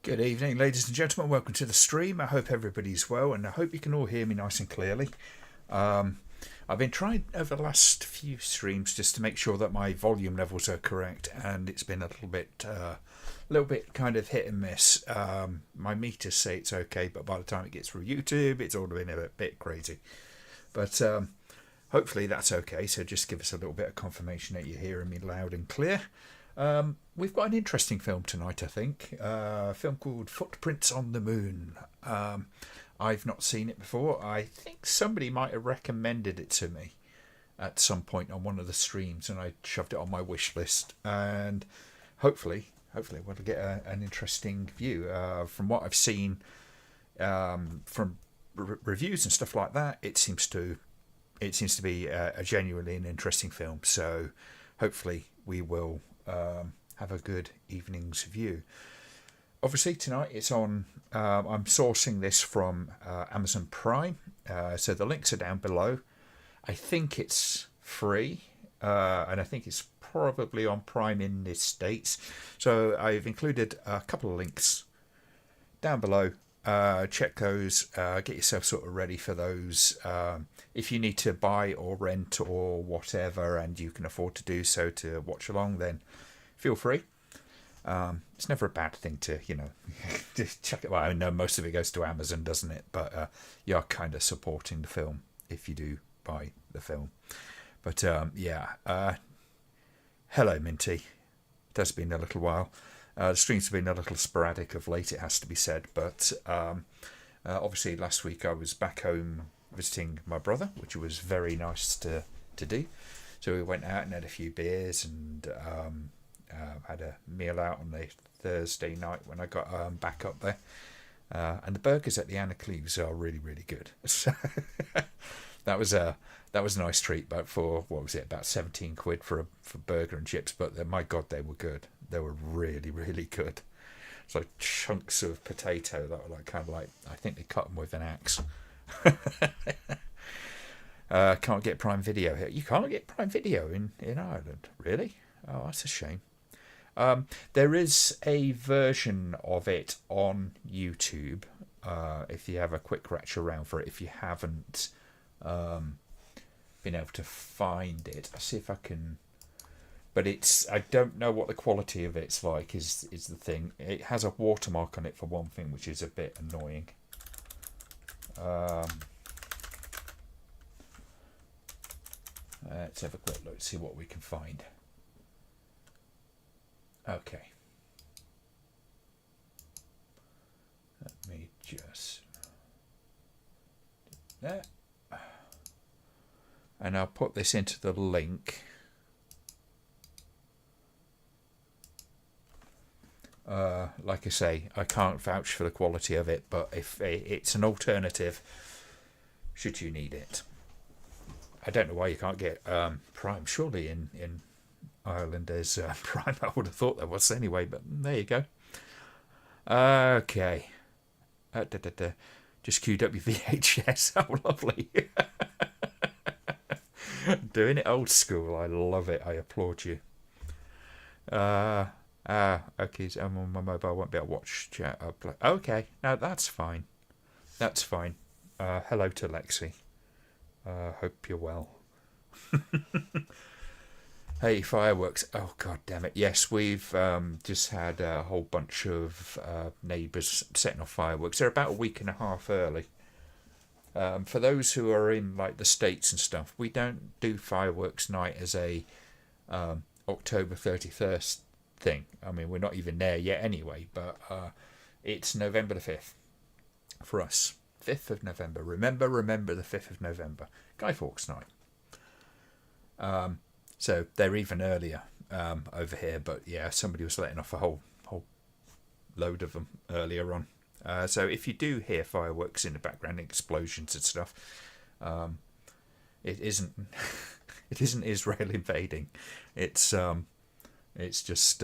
Good evening, ladies and gentlemen. Welcome to the stream. I hope everybody's well, and I hope you can all hear me nice and clearly. I've been trying over the last few streams just to make sure that my volume levels are correct, and it's been a little bit kind of hit and miss. My meters say it's okay, but by the time it gets through YouTube, it's all been a bit crazy. But hopefully that's okay. So just give us a little bit of confirmation that you're hearing me loud and clear. We've got an interesting film tonight, I think. A film called Footprints on the Moon. I've not seen it before. I think somebody might have recommended it to me at some point on one of the streams, and I shoved it on my wish list. And hopefully we'll get an interesting view. From what I've seen from reviews and stuff like that, it seems to be a genuinely an interesting film. So hopefully we will have a good evening's view. Obviously tonight it's on, I'm sourcing this from Amazon Prime, so the links are down below. I think it's free, and I think it's probably on Prime in the States, so I've included a couple of links down below. Check those, get yourself sort of ready for those. If you need to buy or rent or whatever and you can afford to do so to watch along, then feel free. It's never a bad thing to, just check it. Well, I know most of it goes to Amazon, doesn't it? But you are kind of supporting the film if you do buy the film. But hello, Minty. It has been a little while. The streams have been a little sporadic of late, it has to be said. But obviously last week I was back home visiting my brother, which was very nice to do. So we went out and had a few beers and had a meal out on the Thursday night when I got back up there. And the burgers at the Anna Cleves are really, really good. So that was a nice treat. But for what was it, about 17 quid for burger and chips? But my God, they were good. They were really, really good. It's like chunks of potato that were I think they cut them with an axe. Can't get Prime Video here. You can't get Prime Video in Ireland, really? Oh, that's a shame. There is a version of it on YouTube. If you have a quick ratchet around for it, if you haven't been able to find it, I'll see if I can. But I don't know what the quality of it's like. Is the thing? It has a watermark on it for one thing, which is a bit annoying. Let's have a quick look, see what we can find. Okay. Let me just do that. And I'll put this into the link. Like I say, I can't vouch for the quality of it, but if it's an alternative, should you need it. I don't know why you can't get Prime. Surely in Ireland there's Prime. I would have thought there was anyway, but there you go. Okay. Just queued up your VHS. Oh, lovely. Doing it old school. I love it. I applaud you. Okay, so I'm on my mobile. I won't be able to watch chat. Okay, no, that's fine. That's fine. Hello to Lexi. Hope you're well. Hey, fireworks. Oh, God damn it. Yes, we've just had a whole bunch of neighbours setting off fireworks. They're about a week and a half early. For those who are in the States and stuff, we don't do fireworks night as a October 31st thing. I mean, we're not even there yet anyway, but it's November the 5th for us. 5th of November. Remember the 5th of November. Guy Fawkes night. So they're even earlier over here, but yeah, somebody was letting off a whole load of them earlier on. So if you do hear fireworks in the background, explosions and stuff, it isn't Israel invading. It's just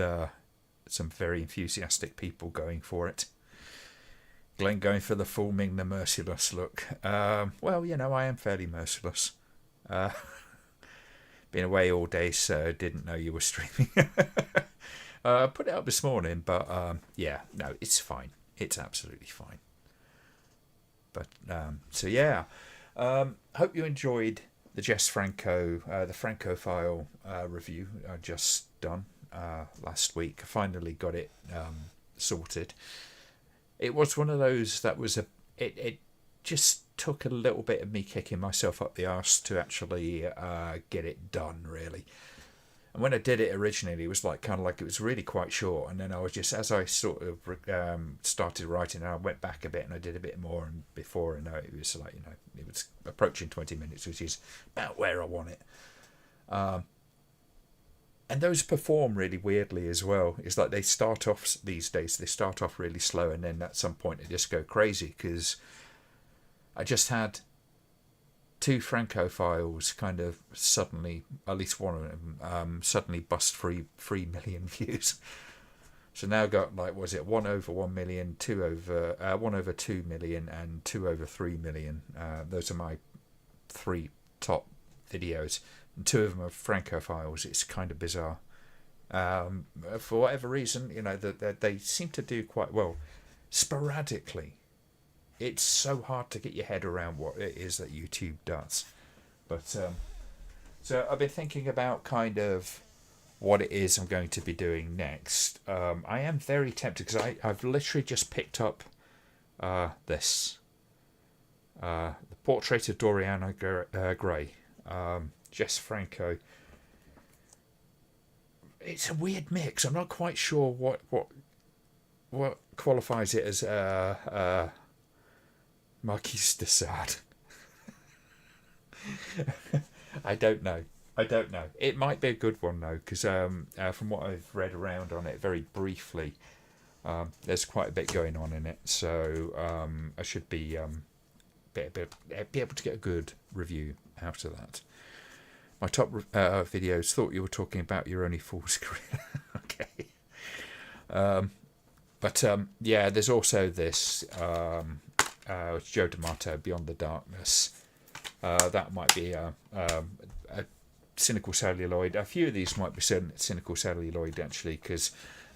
some very enthusiastic people going for it. Glenn going for the full Ming the Merciless look. Well, I am fairly merciless. Been away all day, so didn't know you were streaming. I put it up this morning, but yeah, no, it's fine. It's absolutely fine. But so yeah, hope you enjoyed the Jess Franco, the Francophile review I just done last week. I finally got it sorted. It was one of those that was it just took a little bit of me kicking myself up the arse to actually get it done, really. And when I did it originally, it was like kind of like it was really quite short. And then I was just, as I sort of started writing, I went back a bit and I did a bit more. And before I know it, was like, it was approaching 20 minutes, which is about where I want it. And those perform really weirdly as well. It's like they start off these days, they start off really slow, and then at some point they just go crazy, because I just had two Francophiles kind of suddenly, at least one of them, suddenly bust 3 million views. So now got, like, was it 1 over 1 million, 1 over 2 million, and 2 over 3 million. Those are my 3 top videos. And 2 of them are Francophiles. It's kind of bizarre. For whatever reason, they seem to do quite well. Sporadically. It's so hard to get your head around what it is that YouTube does. But so I've been thinking about kind of what it is I'm going to be doing next. I am very tempted, because I've literally just picked up this. The Portrait of Doriana Gray. Jess Franco. It's a weird mix. I'm not quite sure what qualifies it as Marquise de Sade. I don't know. It might be a good one though, because from what I've read around on it very briefly, there's quite a bit going on in it. So I should be able to get a good review out of that. My top videos. Thought you were talking about Your Only Fool's Career. Okay. But yeah, there's also this Joe D'Amato, Beyond the Darkness. That might be a cynical celluloid. A few of these might be cynical celluloid, actually, because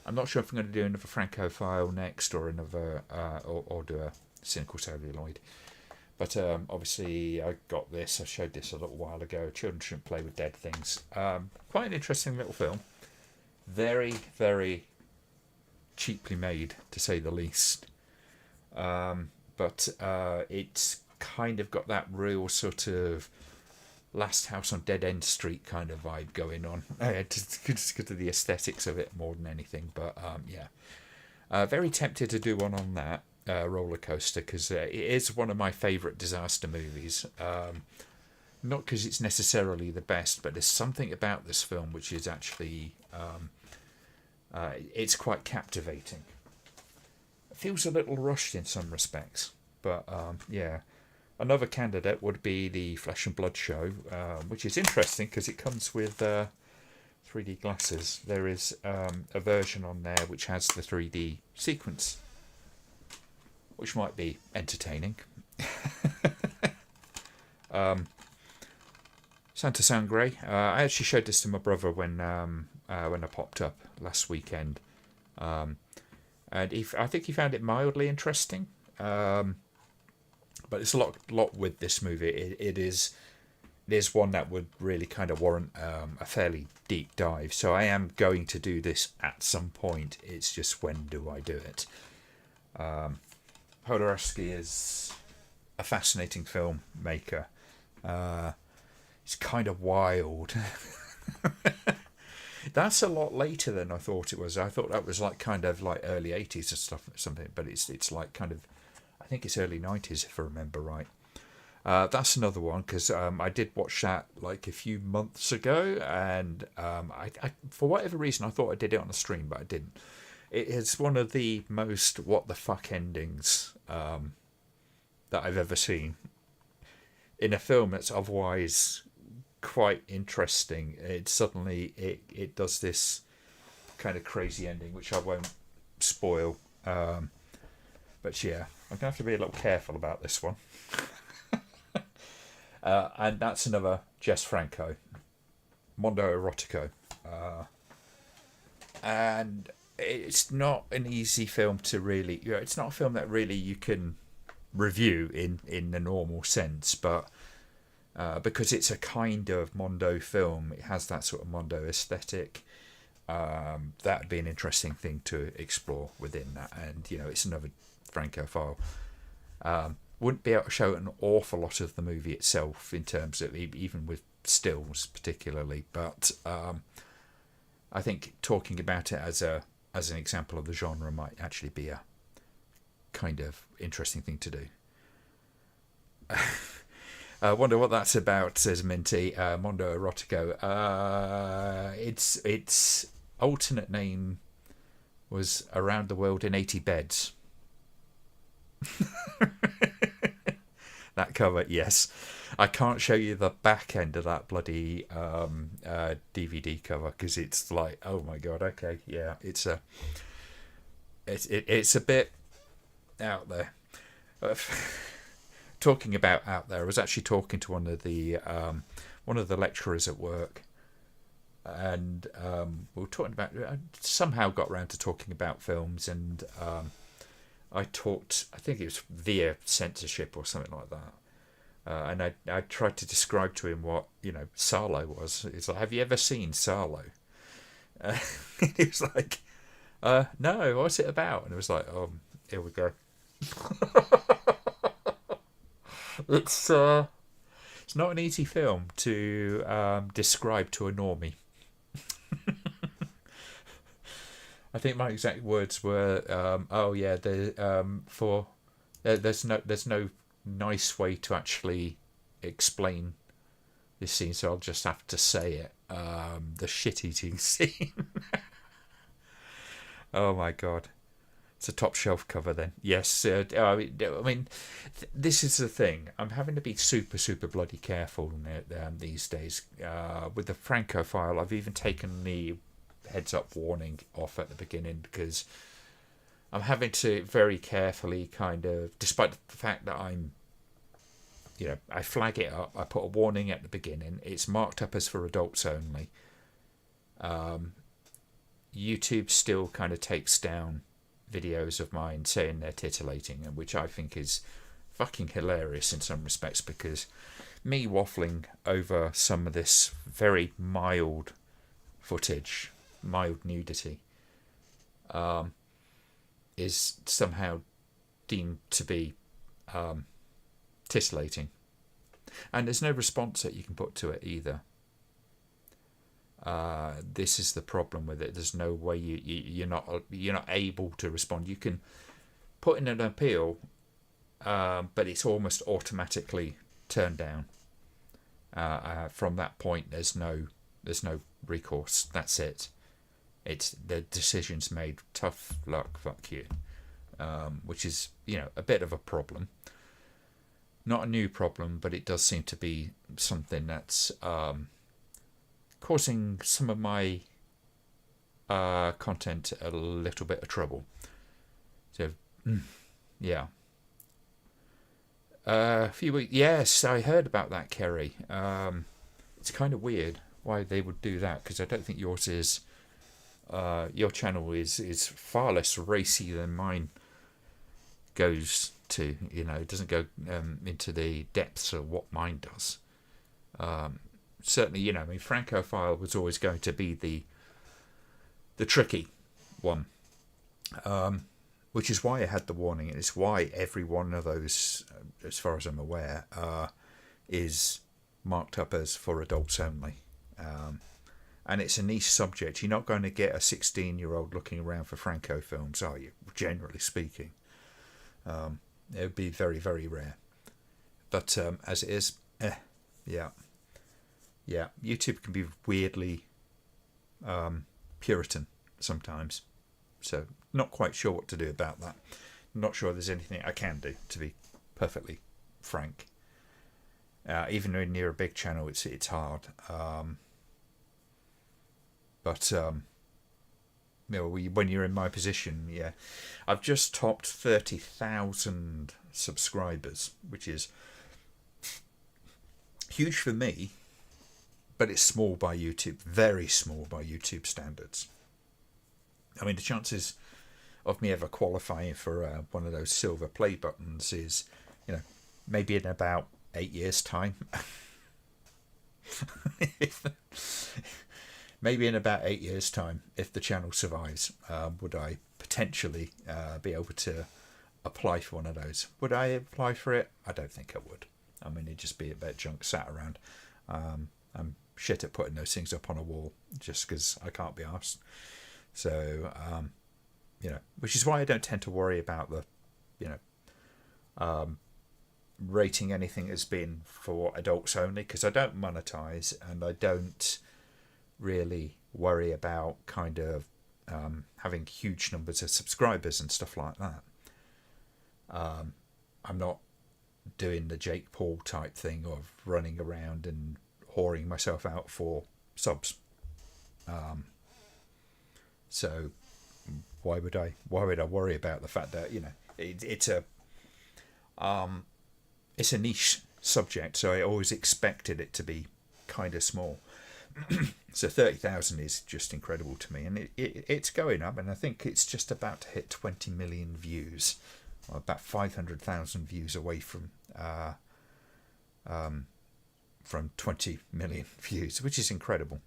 I'm not sure if I'm going to do another Francophile next, or another or do a cynical celluloid. But obviously I got this. I showed this a little while ago. Children Shouldn't Play with Dead Things. Quite an interesting little film. Very, very cheaply made, to say the least. But it's kind of got that real sort of Last House on Dead End Street kind of vibe going on. Just because of the aesthetics of it more than anything. But yeah. Very tempted to do one on that. Roller coaster, because it is one of my favourite disaster movies. Not because it's necessarily the best, but there's something about this film which is actually it's quite captivating. It feels a little rushed in some respects, but yeah. Another candidate would be the Flesh and Blood show, which is interesting because it comes with 3D glasses. There is a version on there which has the 3D sequence, which might be entertaining. Santa Sangre. I actually showed this to my brother when I popped up last weekend, and I think he found it mildly interesting. But it's a lot with this movie. It is one that would really kind of warrant a fairly deep dive. So I am going to do this at some point. It's just, when do I do it? Jodorowsky is a fascinating filmmaker. It's kind of wild. That's a lot later than I thought it was. I thought that was like kind of like early 80s or stuff, something, but it's like kind of, I think it's early 90s if I remember right. That's another one, because I did watch that like a few months ago, and I for whatever reason I thought I did it on a stream, but I didn't. It is one of the most what the fuck endings that I've ever seen in a film that's otherwise quite interesting. It suddenly it does this kind of crazy ending, which I won't spoil. But yeah, I'm gonna have to be a little careful about this one. And that's another Jess Franco, Mondo Erotico. and it's not an easy film to really. It's not a film that really you can review in the normal sense, but because it's a kind of Mondo film, it has that sort of Mondo aesthetic. That'd be an interesting thing to explore within that, and it's another Francophile. Wouldn't be able to show an awful lot of the movie itself in terms of even with stills particularly, but I think talking about it as an example of the genre might actually be a kind of interesting thing to do. I wonder what that's about, says Minty. Mondo Erotico. Its alternate name was Around the World in 80 Beds. That cover, yes. I can't show you the back end of that bloody DVD cover because it's like, oh my god, okay, yeah, it's a bit out there. Talking about out there, I was actually talking to one of the lecturers at work, and we were talking about. I somehow got around to talking about films, and I think it was via censorship or something like that. And I tried to describe to him what Sarlo was. It's like, have you ever seen Sarlo? He was like, no, what's it about? And it was like, oh, here we go. It's not an easy film to describe to a normie. I think my exact words were, "Oh yeah, there's no nice way to actually explain this scene, so I'll just have to say it. The shit eating scene." Oh my god. It's a top shelf cover then. Yes, I mean, this is the thing. I'm having to be super, super bloody careful these days. With the Francophile, I've even taken the heads up warning off at the beginning because I'm having to very carefully kind of, despite the fact that I flag it up, I put a warning at the beginning. It's marked up as for adults only. YouTube still kind of takes down videos of mine saying they're titillating, and which I think is fucking hilarious in some respects, because me waffling over some of this very mild footage, mild nudity, is somehow deemed to be titillating, and there's no response that you can put to it either. This is the problem with it. There's no way you're not able to respond. You can put in an appeal, but it's almost automatically turned down. From that point, there's no recourse. That's it. It's the decision's made. Tough luck. Fuck you. Which is a bit of a problem. Not a new problem, but it does seem to be something that's causing some of my content a little bit of trouble. So, yeah. A few weeks. Yes, I heard about that, Kerry. It's kind of weird why they would do that, because I don't think yours is. Your channel is far less racy than mine goes to. It doesn't go into the depths of what mine does. Certainly, Francophile was always going to be the tricky one, which is why I had the warning, and it's why every one of those, as far as I'm aware, is marked up as for adults only. And it's a niche subject. You're not going to get a 16-year-old looking around for Franco films, are you? Generally speaking, it would be very, very rare. But as it is, yeah. Yeah, YouTube can be weirdly Puritan sometimes. So, not quite sure what to do about that. Not sure there's anything I can do, to be perfectly frank. Even when you're a big channel, it's hard. But when you're in my position, yeah. I've just topped 30,000 subscribers, which is huge for me. But it's small by YouTube, very small by YouTube standards. I mean, the chances of me ever qualifying for one of those silver play buttons is, you know, maybe in about 8 years' time. Maybe in about 8 years' time, if the channel survives, would I potentially be able to apply for one of those? Would I apply for it? I don't think I would. I mean, it'd just be a bit of junk sat around. I'm shit at putting those things up on a wall just because I can't be asked. So, you know, which is why I don't tend to worry about the, you know, rating anything as being for adults only, because I don't monetize and I don't really worry about kind of having huge numbers of subscribers and stuff like that. I'm not doing the Jake Paul type thing of running around and whoring myself out for subs. So why would I worry about the fact that, you know, it's a niche subject, so I always expected it to be kind of small. So 30,000 is just incredible to me, and it's going up, and I think it's just about to hit 20 million views, or about 500,000 views away from 20 million views, which is incredible.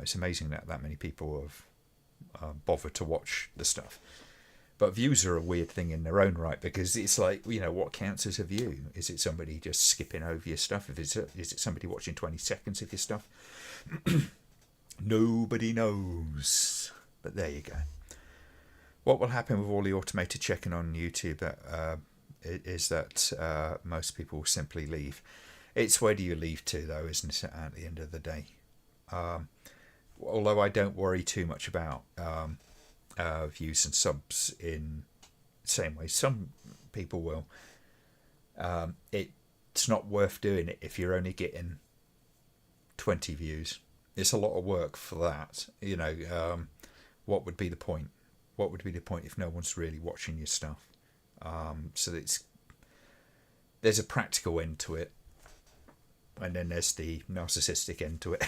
It's amazing that many people have bothered to watch the stuff. But views are a weird thing in their own right, because it's like, you know, what counts as a view? Is it somebody just skipping over your stuff? Is it somebody watching 20 seconds of your stuff? Nobody knows. But there you go. What will happen with all the automated checking on YouTube is that most people will simply leave. It's where do you leave to, though, isn't it, at the end of the day? Although I don't worry too much about views and subs in the same way some people will. It's not worth doing it if you're only getting 20 views. It's a lot of work for that. You know, what would be the point? What would be the point if no one's really watching your stuff? So there's a practical end to it, and then there's the narcissistic end to it.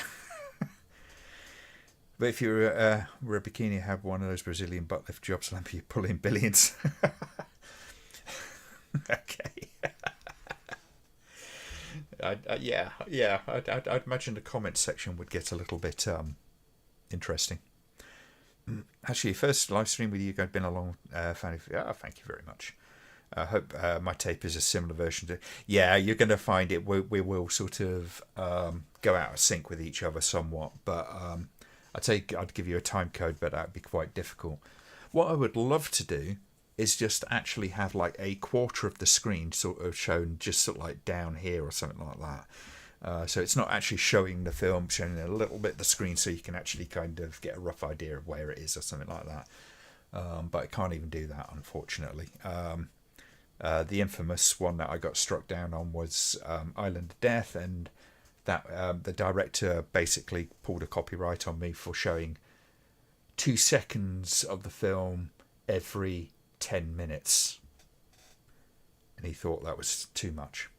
But if you're a bikini, have one of those Brazilian butt lift jobs, let me pull in billions. Okay. I'd imagine the comment section would get a little bit interesting. Actually, first live stream with you, I've been a long fan of. Thank you very much. I hope my tape is a similar version to. Yeah, you're going to find it. We will sort of go out of sync with each other somewhat, but I'd give you a time code, but that'd be quite difficult. What I would love to do is just actually have like a quarter of the screen sort of shown just sort of like down here or something like that. So it's not actually showing the film, showing a little bit of the screen, so you can actually kind of get a rough idea of where it is or something like that. But I can't even do that, unfortunately. The infamous one that I got struck down on was Island of Death, and that the director basically pulled a copyright on me for showing 2 seconds of the film every 10 minutes. And he thought that was too much.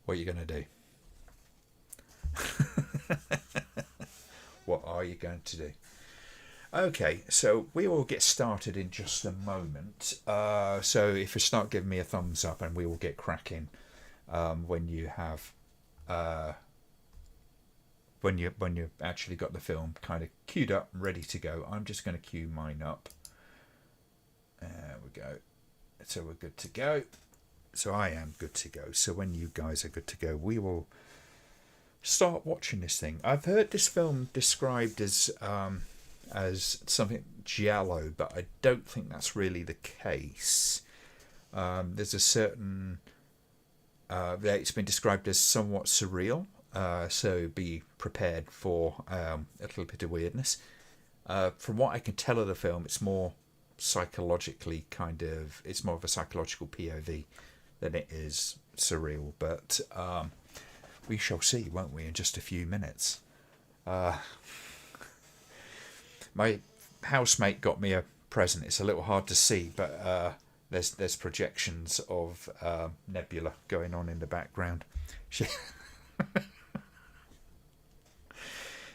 What are you going to do? What are you going to do? Okay, so we will get started in just a moment. So if you start giving me a thumbs up, and we will get cracking when you have when you actually got the film kind of queued up and ready to go. I'm just going to queue mine up. There we go. So we're good to go. So I am good to go. So when you guys are good to go, we will start watching this thing. I've heard this film described as something giallo, but I don't think that's really the case. There's a certain it's been described as somewhat surreal, so be prepared for a little bit of weirdness. From what I can tell of the film, it's more psychologically it's more of a psychological POV than it is surreal, but we shall see, won't we, in just a few minutes. My housemate got me a present. It's a little hard to see, but there's projections of Nebula going on in the background.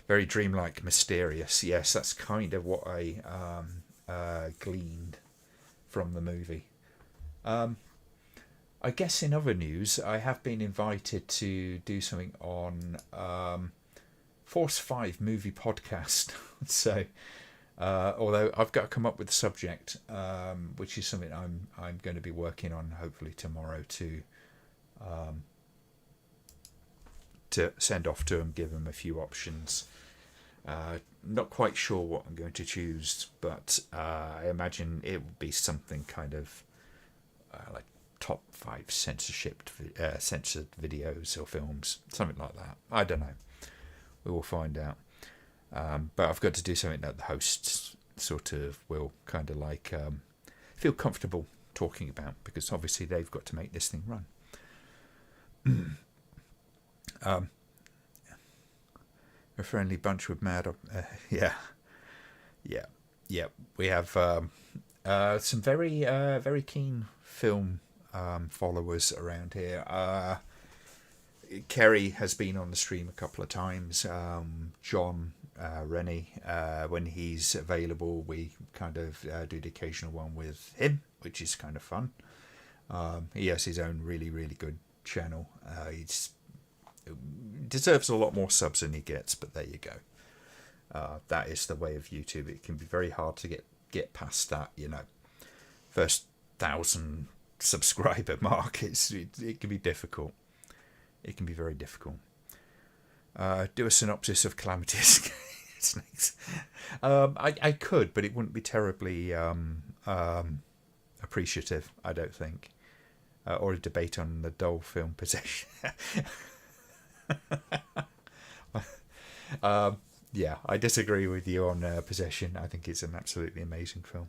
Very dreamlike, mysterious. Yes, that's kind of what I gleaned from the movie. I guess in other news, I have been invited to do something on Force 5 movie podcast. So, although I've got to come up with a subject, which is something I'm going to be working on hopefully tomorrow to send off to them, give them a few options. Not quite sure what I'm going to choose, but I imagine it will be something kind of like top 5 censored videos or films, something like that. I don't know. We will find out. But I've got to do something that the hosts sort of will kind of like feel comfortable talking about, because obviously they've got to make this thing run. A friendly bunch with mad. Yeah. We have some very keen film followers around here. Kerry has been on the stream a couple of times. John, Rennie, when he's available, we kind of do the occasional one with him, which is kind of fun. He has his own really, really good channel. He's deserves a lot more subs than he gets, but there you go. That is the way of YouTube. It can be very hard to get past that, first 1,000 subscriber mark. It can be difficult. It can be very difficult. Do a synopsis of Calamity Snakes. I could, but it wouldn't be terribly appreciative, I don't think. Or a debate on the Dole film Possession. Yeah, I disagree with you on Possession. I think it's an absolutely amazing film.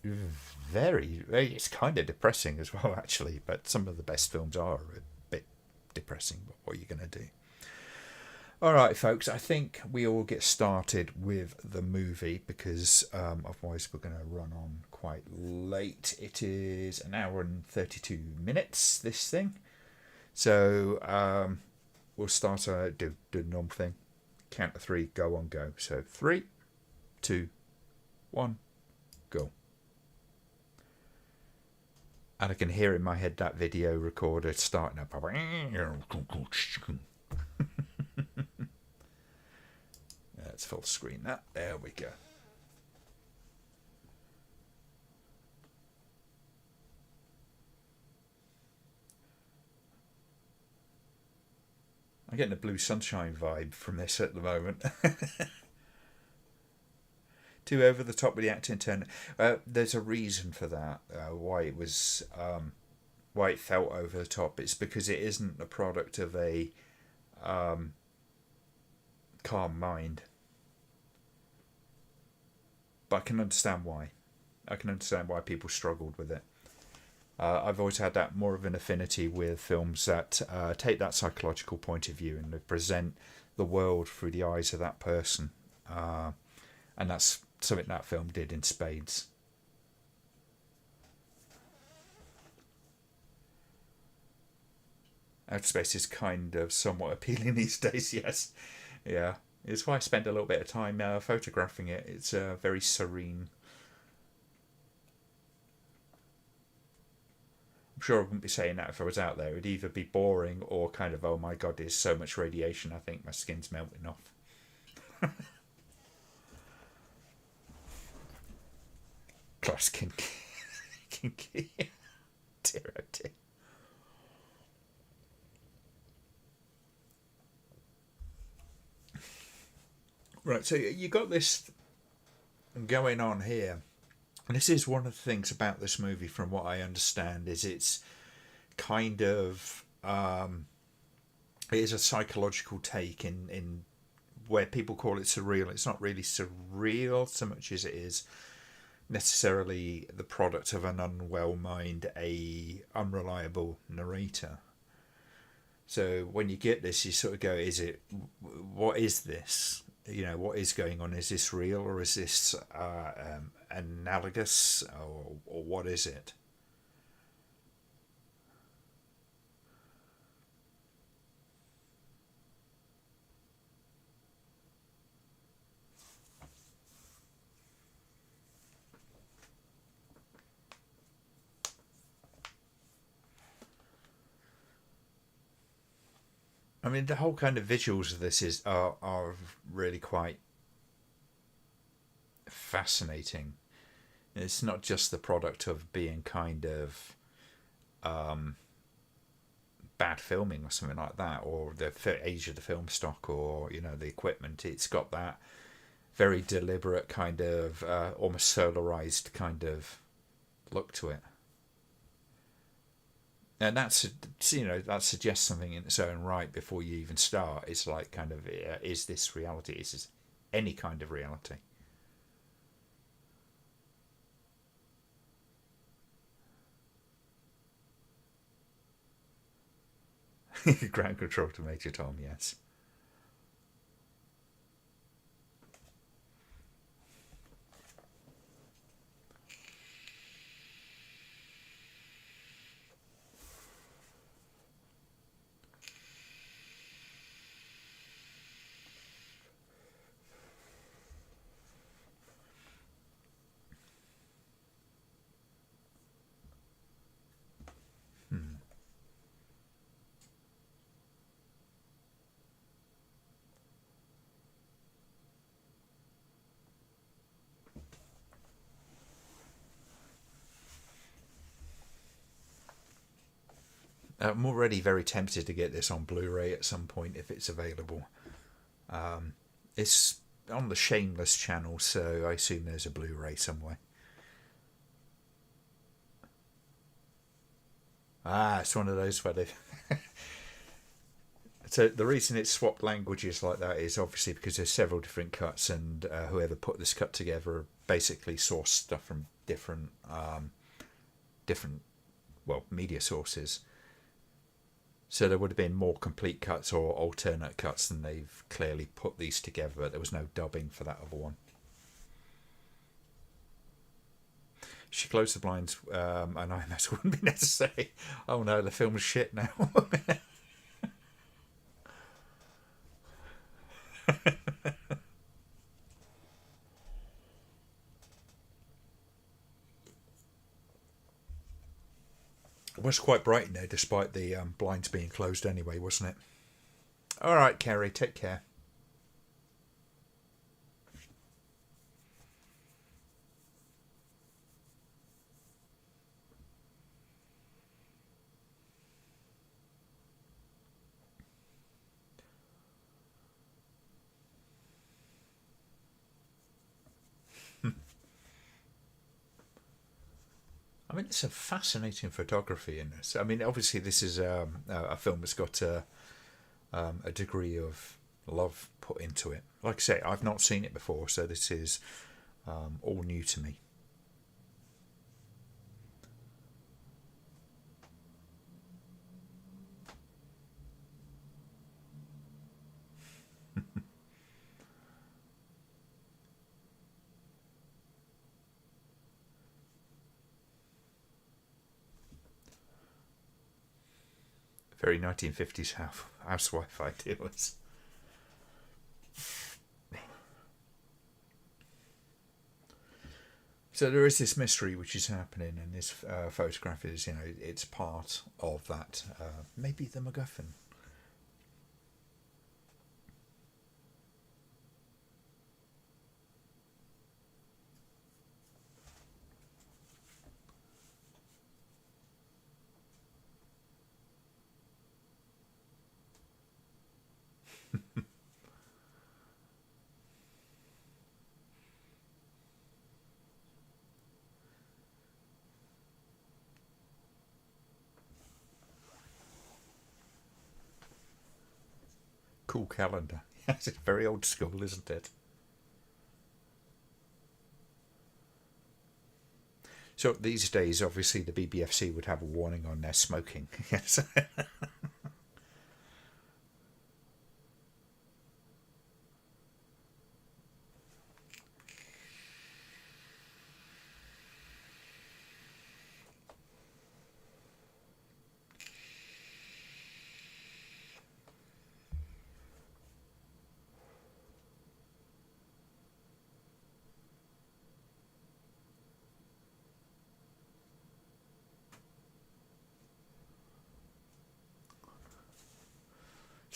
It's kind of depressing as well, actually, but some of the best films are a bit depressing, but what are you going to do? Alright folks, I think we all get started with the movie, because otherwise we're going to run on quite late. It is an hour and 32 minutes, this thing. So we'll start do the normal thing. Count to 3, go on, go. So 3, 2, 1, go. And I can hear in my head that video recorder starting up. Let's full screen that. There we go. I'm getting a Blue Sunshine vibe from this at the moment. Too over the top with the acting turn. There's a reason for that. Why it felt over the top. It's because it isn't the product of a calm mind. But I can understand why. I can understand why people struggled with it. I've always had that more of an affinity with films that take that psychological point of view and present the world through the eyes of that person. And that's something that film did in spades. Outer space is kind of somewhat appealing these days, yes. Yeah. It's why I spend a little bit of time photographing it. It's very serene. I'm sure I wouldn't be saying that if I was out there. It would either be boring or kind of, oh my god, there's so much radiation, I think my skin's melting off. Class kinky. Kinky. Dear oh dear. Right, so you got this going on here. And this is one of the things about this movie, from what I understand, is it's kind of it is a psychological take in where people call it surreal. It's not really surreal so much as it is necessarily the product of an unwell mind, a unreliable narrator. So when you get this, you sort of go, what is this? What is going on? Is this real, or is this analogous, or what is it? I mean, the whole kind of visuals of this are really quite fascinating. It's not just the product of being kind of bad filming or something like that, or the age of the film stock, or the equipment. It's got that very deliberate kind of almost solarized kind of look to it, and that suggests something in its own right. Before you even start, it's like kind of is this reality? Is this any kind of reality? Ground control to Major Tom, yes. I'm already very tempted to get this on Blu-ray at some point if it's available. It's on the Shameless channel, so I assume there's a Blu-ray somewhere. It's one of those where they. So the reason it's swapped languages like that is obviously because there's several different cuts, and whoever put this cut together basically sourced stuff from different media sources. So there would have been more complete cuts or alternate cuts, and they've clearly put these together, but there was no dubbing for that other one. She closed the blinds, and IMAX wouldn't be necessary. Oh no, the film's shit now. It was quite bright in there, despite the blinds being closed anyway, wasn't it? All right, Kerry, take care. I mean, it's a fascinating photography in this. I mean, obviously, this is a film that's got a degree of love put into it. Like I say, I've not seen it before, so this is all new to me. Very 1950s housewife idea was. So there is this mystery which is happening, and this photograph is, it's part of that. Maybe the MacGuffin. Cool calendar. It's very old school, isn't it? So these days, obviously, the BBFC would have a warning on their smoking. Yes.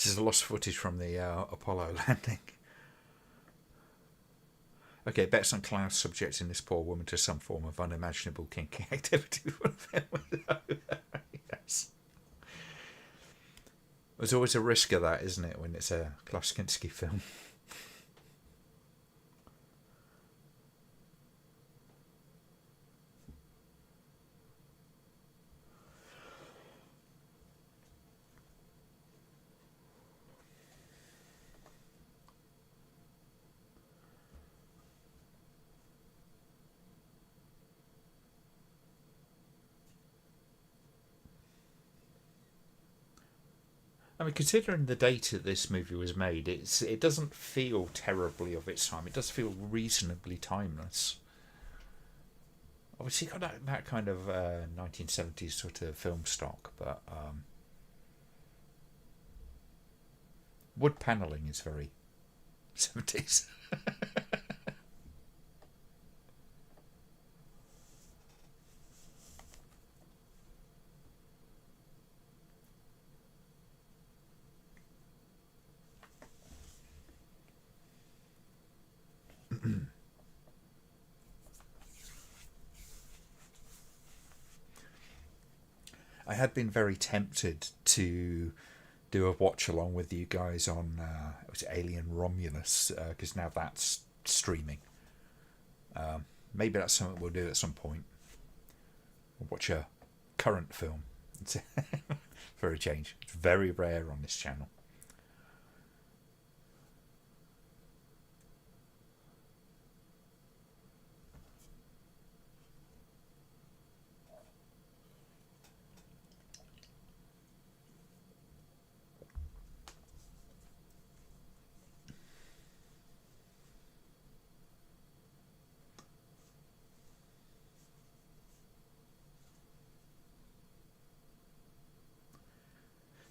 This is lost footage from the Apollo landing. Okay, bets on Klaus subjecting this poor woman to some form of unimaginable kinky activity. Yes. There's always a risk of that, isn't it, when it's a Klaus Kinski film? I mean, considering the date that this movie was made, it doesn't feel terribly of its time. It does feel reasonably timeless. Obviously, got that kind of 1970s sort of film stock, but wood panelling is very 70s. I had been very tempted to do a watch along with you guys on it was Alien Romulus because now that's streaming. Maybe that's something we'll do at some point. We'll watch a current film for a change. It's very rare on this channel.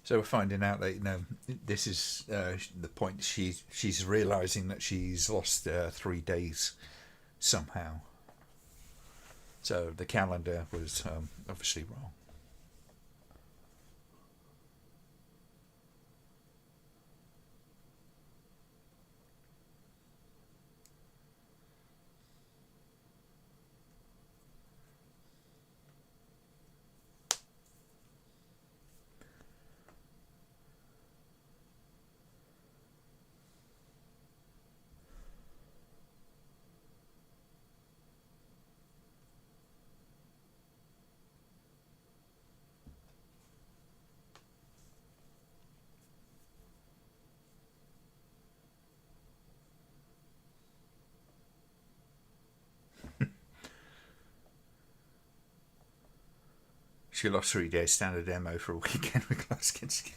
So we're finding out that this is the point. She's realizing that she's lost 3 days somehow. So the calendar was obviously wrong. She lost 3 days standard demo for a weekend with Klaus Kinski.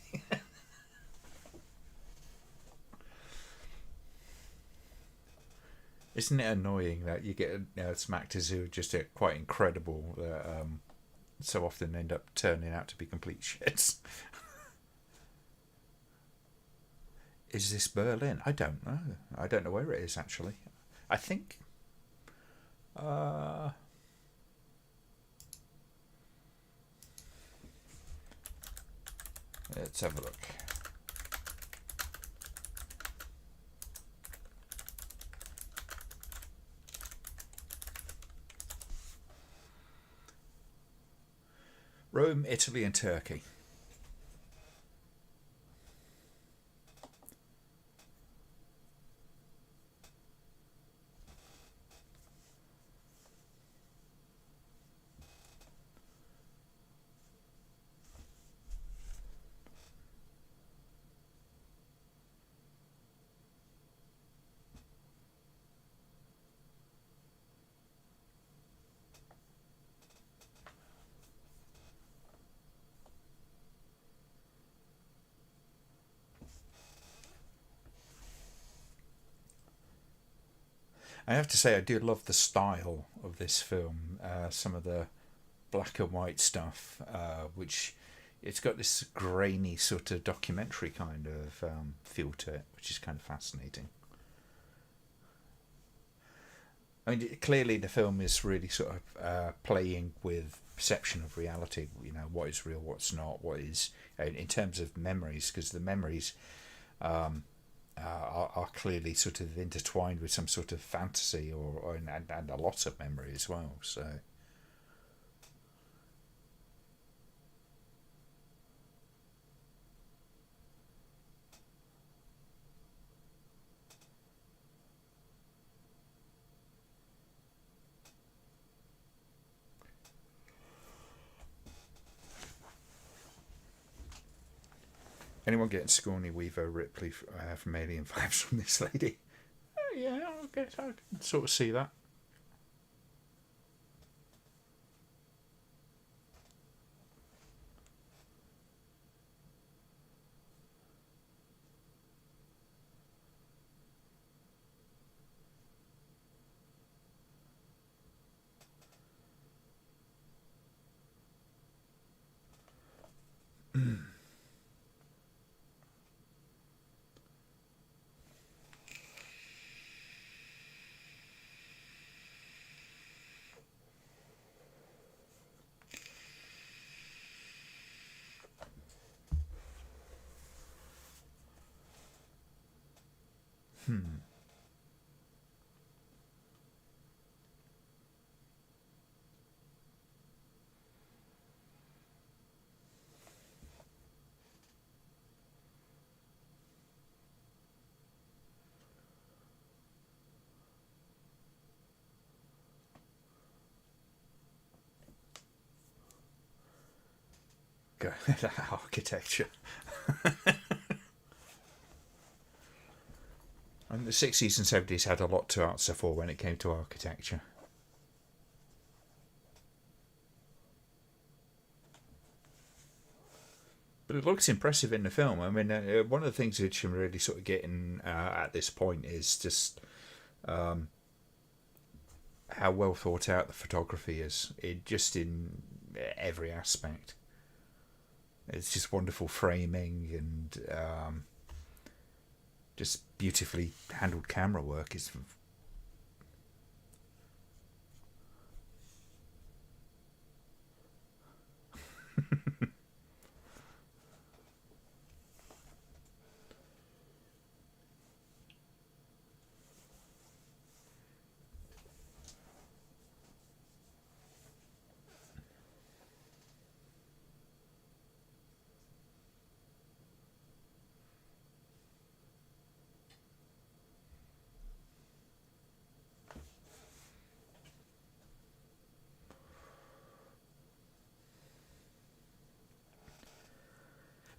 Isn't it annoying that you get some actors who are just quite incredible that so often end up turning out to be complete shits? Is this Berlin? I don't know. I don't know where it is actually. I think. Let's have a look. Rome, Italy, and Turkey. I have to say, I do love the style of this film. Some of the black and white stuff, which it's got this grainy sort of documentary kind of feel to it, which is kind of fascinating. I mean, clearly the film is really sort of playing with perception of reality. You know, what is real, what's not, what is in terms of memories, because the memories are clearly sort of intertwined with some sort of fantasy and a lot of memory as well. So anyone getting Sigourney Weaver Ripley from Alien vibes from this lady? Yeah, I guess I can sort of see that. Go architecture. And the 60s and 70s had a lot to answer for when it came to architecture. But it looks impressive in the film. I mean, one of the things which I'm really sort of getting at this point is just how well thought out the photography is, just in every aspect. It's just wonderful framing and just beautifully handled camera work. Is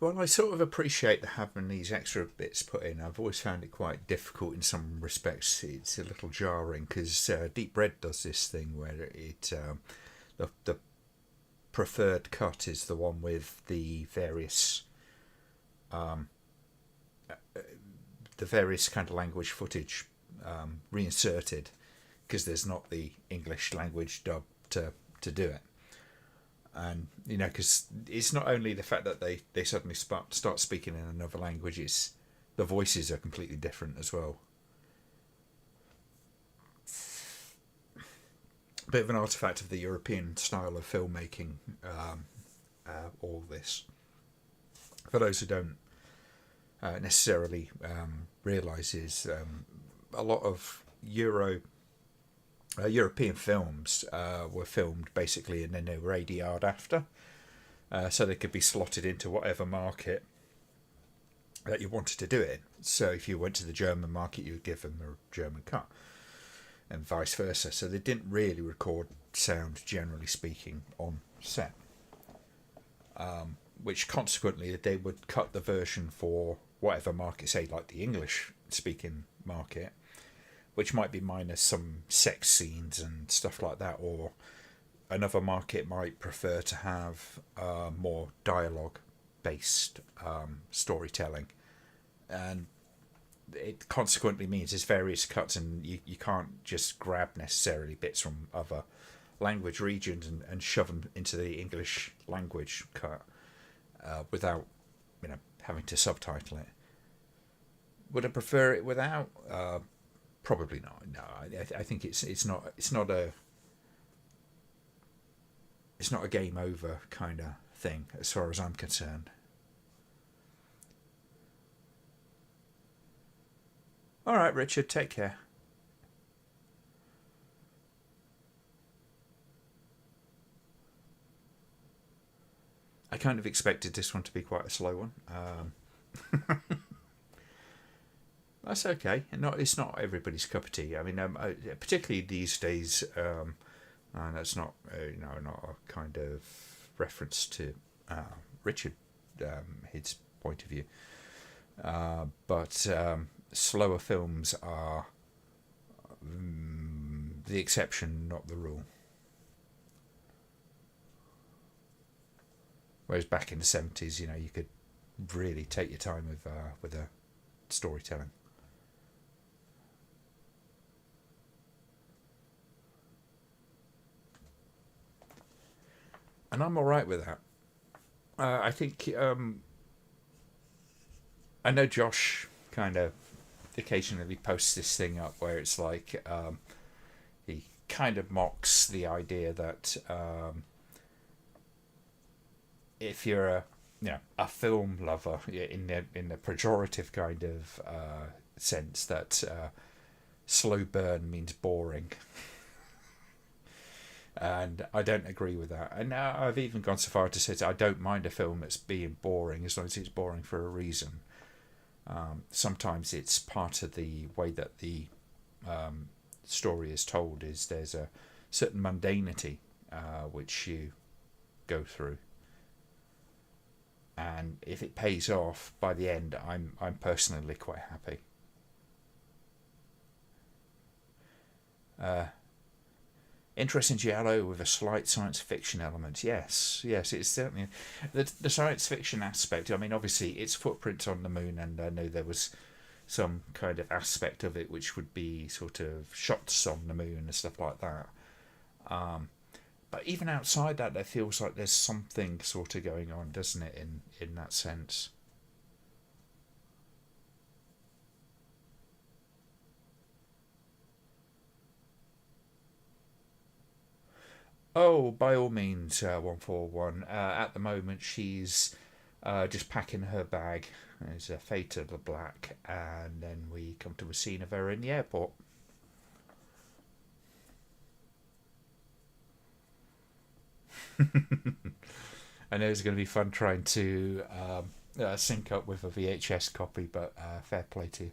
well, I sort of appreciate the having these extra bits put in. I've always found it quite difficult in some respects. It's a little jarring because Deep Red does this thing where the preferred cut is the one with the various kind of language footage reinserted, because there's not the English language dub to do it. And you know, because it's not only the fact that they suddenly start speaking in another language, it's the voices are completely different as well. Bit of an artifact of the European style of filmmaking. All this, for those who don't necessarily realise, is a lot of European films were filmed basically, and then they were ADR'd after, so they could be slotted into whatever market that you wanted to do it in. So if you went to the German market, you would give them a German cut, and vice versa. So they didn't really record sound, generally speaking, on set, which consequently they would cut the version for whatever market, say like the English speaking market, which might be minus some sex scenes and stuff like that, or another market might prefer to have more dialogue based storytelling. And it consequently means there's various cuts, and you can't just grab necessarily bits from other language regions and shove them into the English language cut without, having to subtitle it. Would I prefer it without? Probably not. No, I think it's not a game over kind of thing as far as I'm concerned. All right, Richard, take care. I kind of expected this one to be quite a slow one. That's okay. It's not everybody's cup of tea. I mean, particularly these days, and that's not not a kind of reference to Richard, his point of view. But slower films are the exception, not the rule. Whereas back in the 70s, you could really take your time with the storytelling. And I'm all right with that. I think I know Josh kind of occasionally posts this thing up where it's like he kind of mocks the idea that if you're a film lover in the pejorative kind of sense that slow burn means boring. And I don't agree with that. And I've even gone so far to say that I don't mind a film that's being boring as long as it's boring for a reason. Sometimes it's part of the way that the story is told. Is there's a certain mundanity which you go through, and if it pays off by the end, I'm personally quite happy. Interesting giallo with a slight science fiction element. Yes, it's certainly the science fiction aspect. I mean, obviously, it's footprints on the moon, and I know there was some kind of aspect of it which would be sort of shots on the moon and stuff like that. But even outside that, there feels like there's something sort of going on, doesn't it? In that sense. Oh, by all means, 141. At the moment, she's just packing her bag. There's a fate of the black, and then we come to a scene of her in the airport. I know it's going to be fun trying to sync up with a VHS copy, but fair play to you.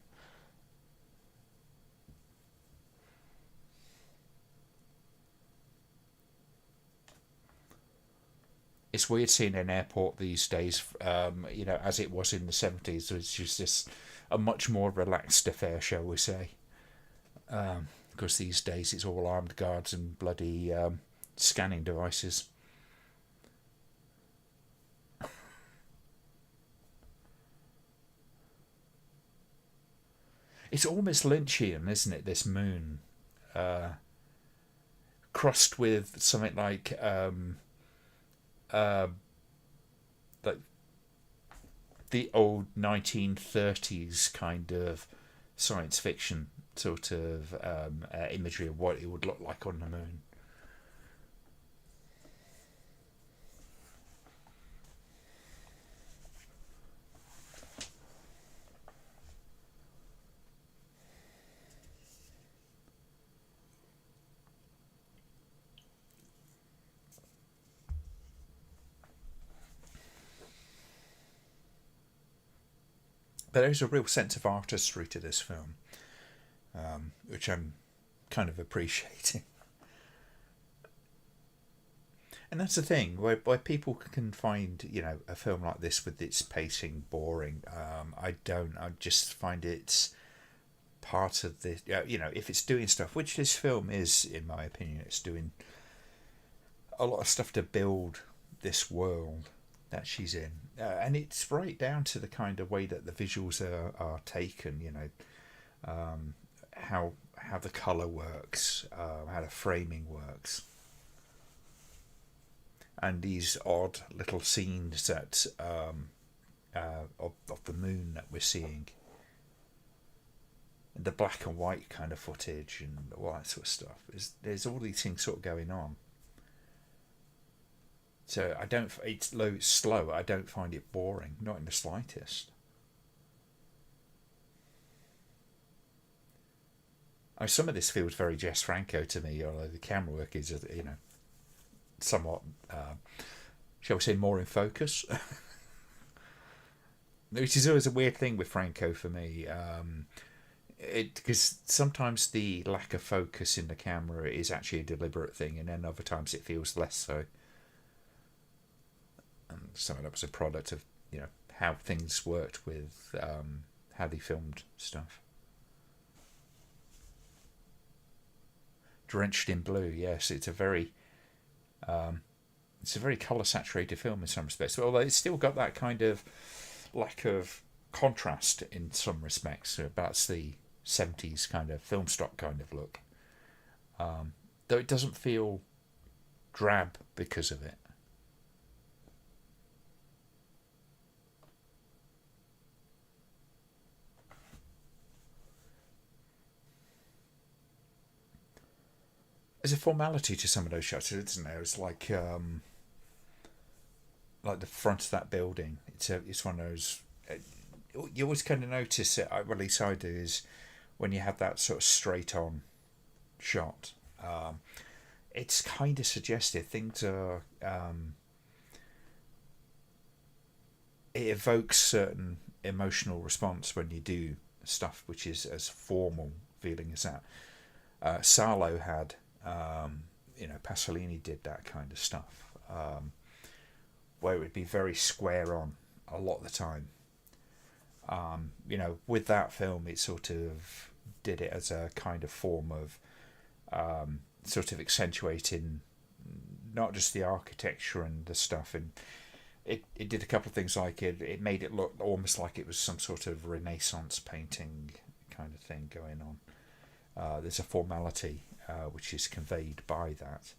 It's weird seeing an airport these days, as it was in the 70s, which is just a much more relaxed affair, shall we say. Because these days it's all armed guards and bloody scanning devices. It's almost Lynchian, isn't it? This moon, crossed with something uh, like the old 1930s kind of science fiction sort of imagery of what it would look like on the moon. But there's a real sense of artistry to this film, which I'm kind of appreciating. And that's the thing, where people can find, a film like this with its pacing boring. I don't. I just find it's part of the, if it's doing stuff, which this film is, in my opinion, it's doing a lot of stuff to build this world that she's in. And it's right down to the kind of way that the visuals are taken, how the colour works, how the framing works. And these odd little scenes that of the moon that we're seeing. the black and white kind of footage and all that sort of stuff. There's all these things sort of going on. So I don't. It's low, slow. I don't find it boring, not in the slightest. Some of this feels very Jess Franco to me, although the camera work is, somewhat, shall we say, more in focus. Which is always a weird thing with Franco for me. Because sometimes the lack of focus in the camera is actually a deliberate thing, and then other times it feels less so. And some of that was a product of how things worked with how they filmed stuff. Drenched in Blue, yes, it's a very colour saturated film in some respects. Although it's still got that kind of lack of contrast in some respects. So that's the 70s kind of film stock kind of look. Though it doesn't feel drab because of it. There's a formality to some of those shots, isn't there? It's like the front of that building. It's one of those. You always kind of notice it. At least I do. Is when you have that sort of straight on shot. It's kind of suggestive. Things are. It evokes certain emotional response when you do stuff which is as formal feeling as that. Sarlo had. Pasolini did that kind of stuff, where it would be very square on a lot of the time. With that film, it sort of did it as a kind of form of sort of accentuating not just the architecture and the stuff, and it did a couple of things like it made it look almost like it was some sort of Renaissance painting kind of thing going on. There's a formality which is conveyed by that,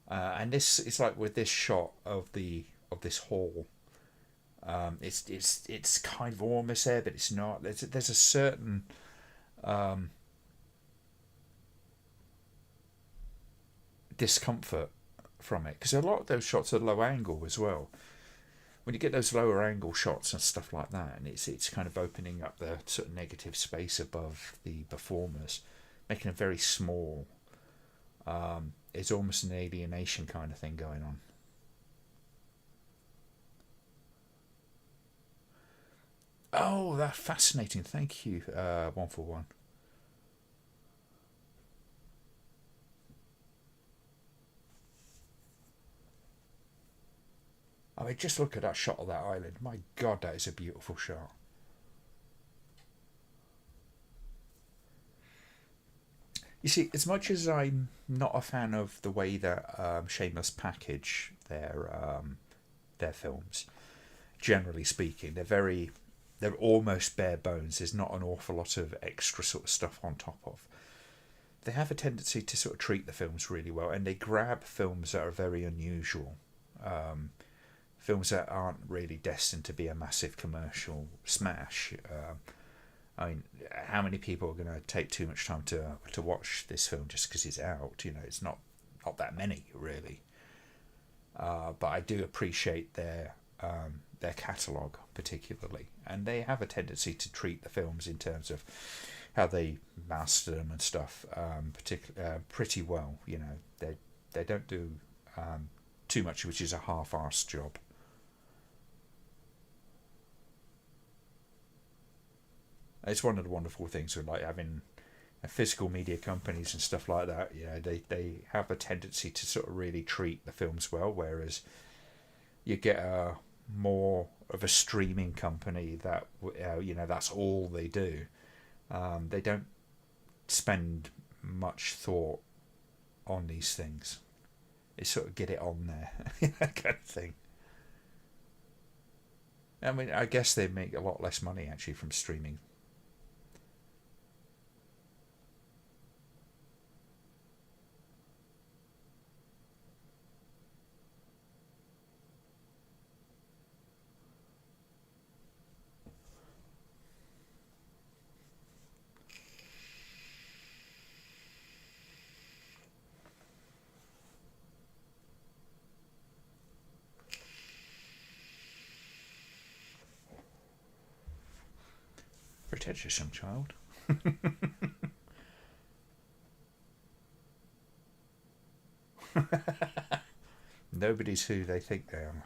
and this is like with this shot of this hall. It's kind of almost there, but it's not. There's a certain discomfort from it because a lot of those shots are low angle as well. When you get those lower angle shots and stuff like that, and it's kind of opening up the sort of negative space above the performers, making it very small. It's almost an alienation kind of thing going on. Oh, that's fascinating. Thank you, 141. I mean, just look at that shot of that island. My God, that is a beautiful shot. You see, as much as I'm not a fan of the way that Shameless package their films, generally speaking, they're almost bare bones. There's not an awful lot of extra sort of stuff on top of. They have a tendency to sort of treat the films really well, and they grab films that are very unusual. Films that aren't really destined to be a massive commercial smash. I mean, how many people are going to take too much time to watch this film just because it's out? It's not that many really. But I do appreciate their catalogue particularly, and they have a tendency to treat the films in terms of how they master them and stuff, pretty well. They don't do too much, which is a half-assed job. It's one of the wonderful things with like having physical media companies and stuff like that. They have a tendency to sort of really treat the films well, whereas you get a more of a streaming company that that's all they do. They don't spend much thought on these things. It's sort of get it on there, kind of thing. I mean, I guess they make a lot less money actually from streaming. pretentious young child. Nobody's who they think they are.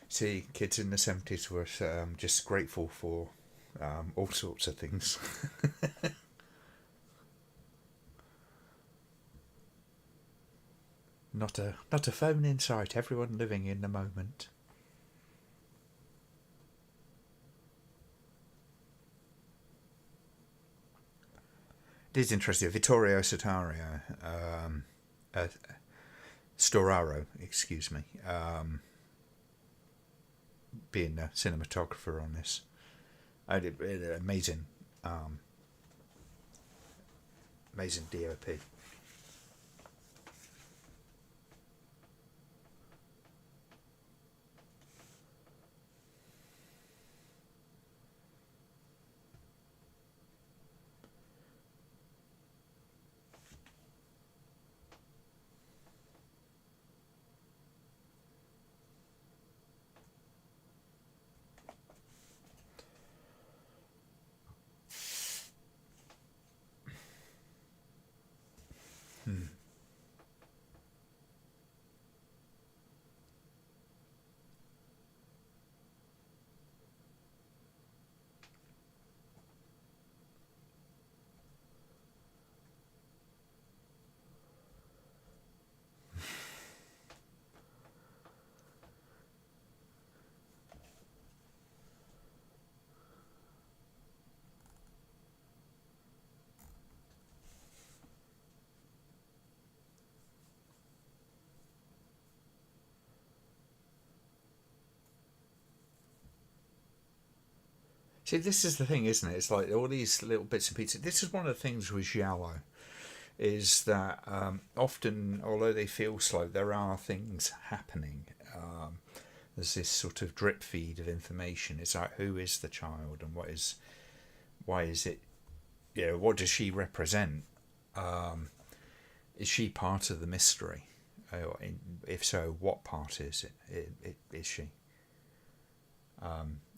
See, kids in the 70s were just grateful for all sorts of things. Not a phone in sight, everyone living in the moment. It is interesting. Vittorio uh, Storaro, excuse me, being a cinematographer on this. Amazing, um, amazing DOP. Hmm. See, this is the thing, isn't it? It's like all these little bits and pieces. This is one of the things with giallo, is that often, although they feel slow, there are things happening. There's this sort of drip feed of information. It's like, who is the child, and why is it? What does she represent? Um, is she part of the mystery? If so, what part is it? Is she?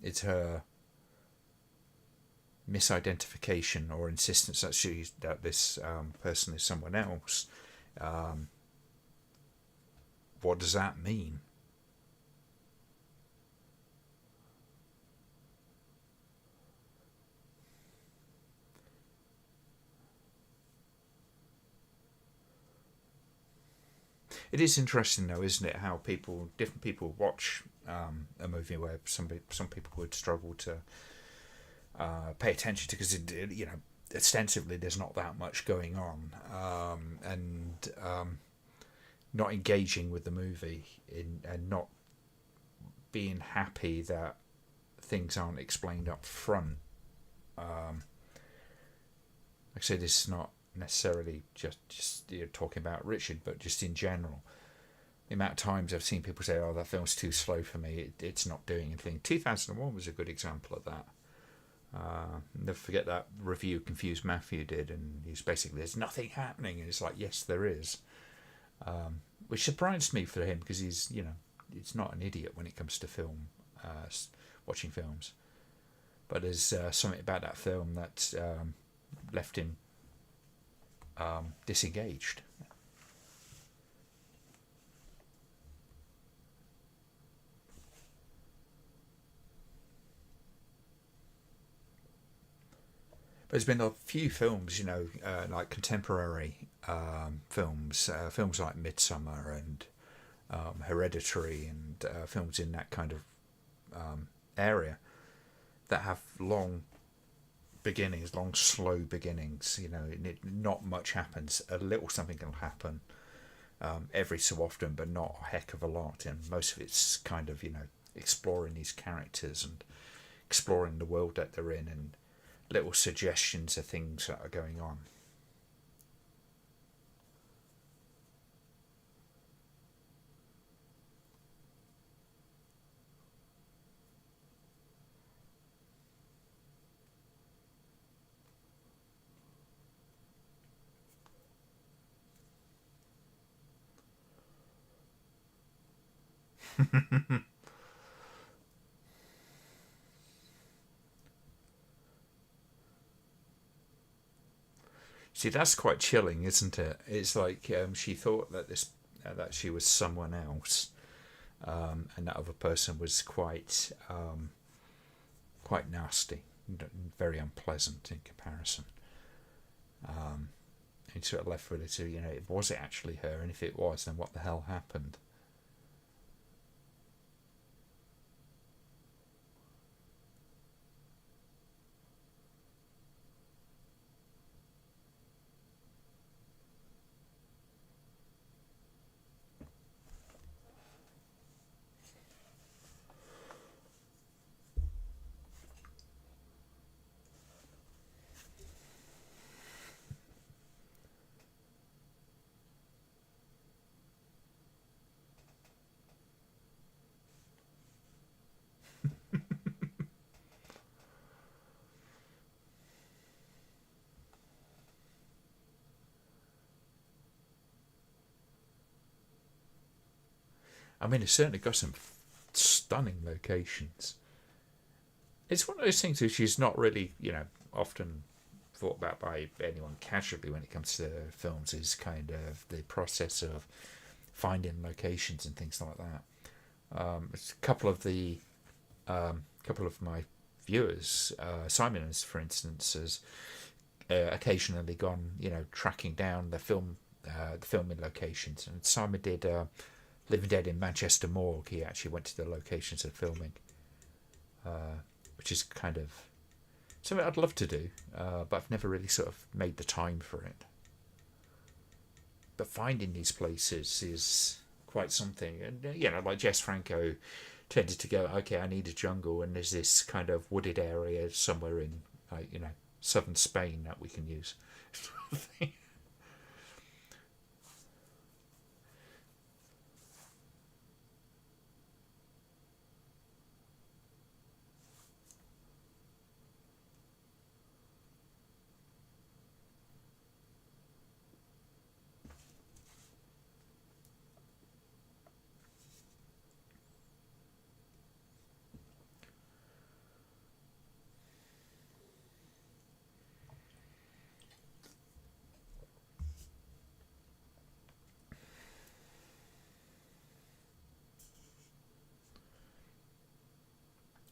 It's her misidentification or insistence that this person is someone else. Um, what does that mean? It is interesting, though, isn't it? How different people watch a movie where some people would struggle to pay attention to, because ostensibly there's not that much going on, and not engaging with the movie and not being happy that things aren't explained up front. Like I say, this is not necessarily just talking about Richard, but just in general. The amount of times I've seen people say, "Oh, that film's too slow for me. It's not doing anything." 2001 was a good example of that. Never forget that review Confused Matthew did, and he's basically, there's nothing happening, and it's like, yes, there is, which surprised me for him, because he's not an idiot when it comes to film, watching films, but there's something about that film that left him disengaged. But there's been a few films, like contemporary films like Midsummer and Hereditary, and films in that kind of area that have long beginnings, long slow beginnings. Not much happens. A little something will happen, every so often, but not a heck of a lot. And most of it's kind of, exploring these characters and exploring the world that they're in, and little suggestions of things that are going on. See, that's quite chilling, isn't it? It's like she thought that that she was someone else, and that other person was quite nasty, very unpleasant in comparison. And sort of left with it to, was it actually her? And if it was, then what the hell happened? I mean, it's certainly got some stunning locations. It's one of those things which is not really, often thought about by anyone casually when it comes to films, is kind of the process of finding locations and things like that. It's couple of my viewers, Simon, has, for instance, has occasionally gone, tracking down the filming locations. And Simon did Living Dead in Manchester Morgue. He actually went to the locations of filming, which is kind of something I'd love to do, but I've never really sort of made the time for it. But finding these places is quite something. And, like Jess Franco tended to go, okay, I need a jungle, and there's this kind of wooded area somewhere in, southern Spain that we can use.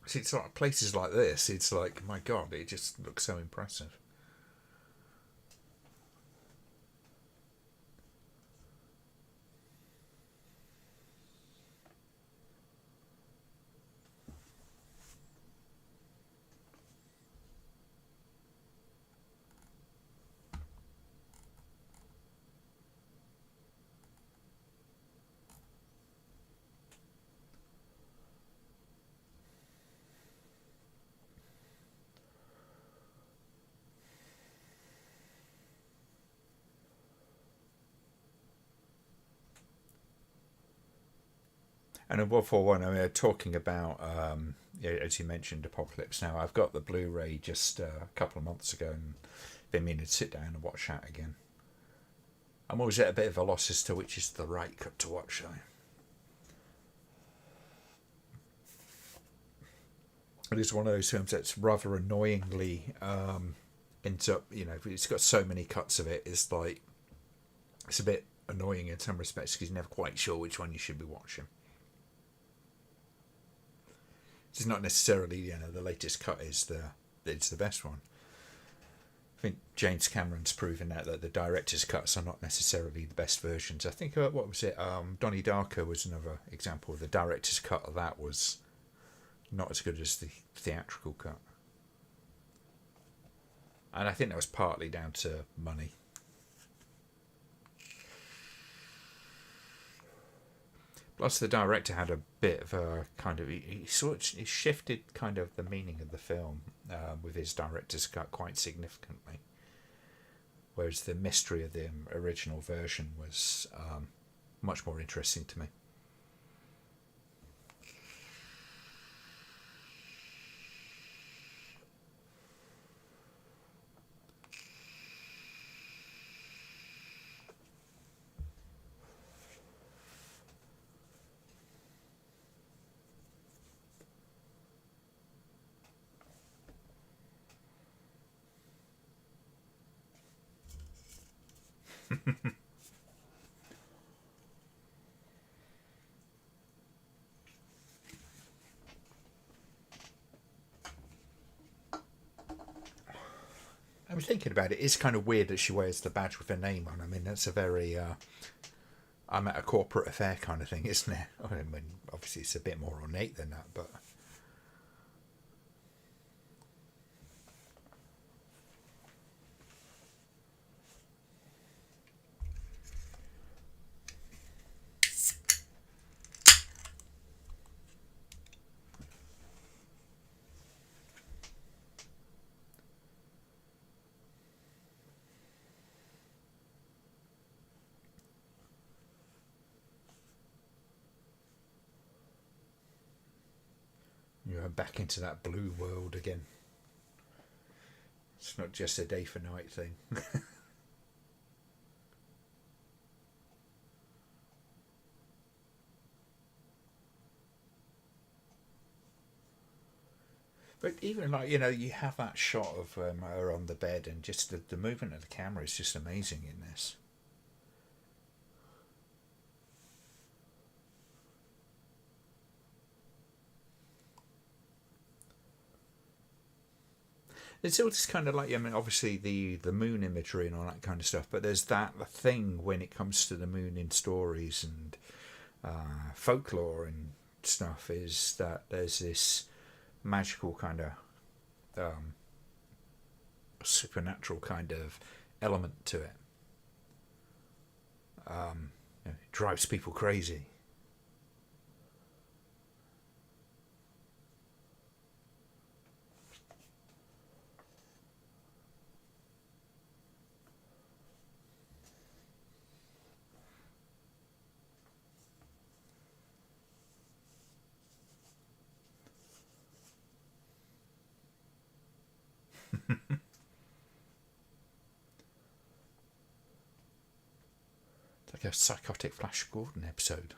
See, it's like places like this. It's like, my God, it just looks so impressive. And in World War One, I mean, talking about, as you mentioned, Apocalypse Now. I've got the Blu-ray just a couple of months ago, and been meaning to sit down and watch that again. I'm always at a bit of a loss as to which is the right cut to watch, though. It is one of those films that's rather annoyingly ends up, it's got so many cuts of it. It's like it's a bit annoying in some respects because you're never quite sure which one you should be watching. It's not necessarily, the latest cut is the best one. I think James Cameron's proven that the director's cuts are not necessarily the best versions. I think, what was it? Donnie Darko was another example. The director's cut of that was not as good as the theatrical cut. And I think that was partly down to money. Plus, the director had a bit of a kind of he shifted kind of the meaning of the film with his director's cut quite significantly. Whereas the mystery of the original version was much more interesting to me. I was thinking about it. It's kind of weird that she wears the badge with her name on. I mean, that's a very I'm at a corporate affair kind of thing, isn't it? I mean, obviously it's a bit more ornate than that, but you're back into that blue world again. It's not just a day for night thing. But even like, you have that shot of her on the bed, and just the movement of the camera is just amazing in this. It's all just kind of like, I mean, obviously the moon imagery and all that kind of stuff, but there's that thing when it comes to the moon in stories and folklore and stuff, is that there's this magical kind of supernatural kind of element to it. It drives people crazy. It's like a psychotic Flash Gordon episode.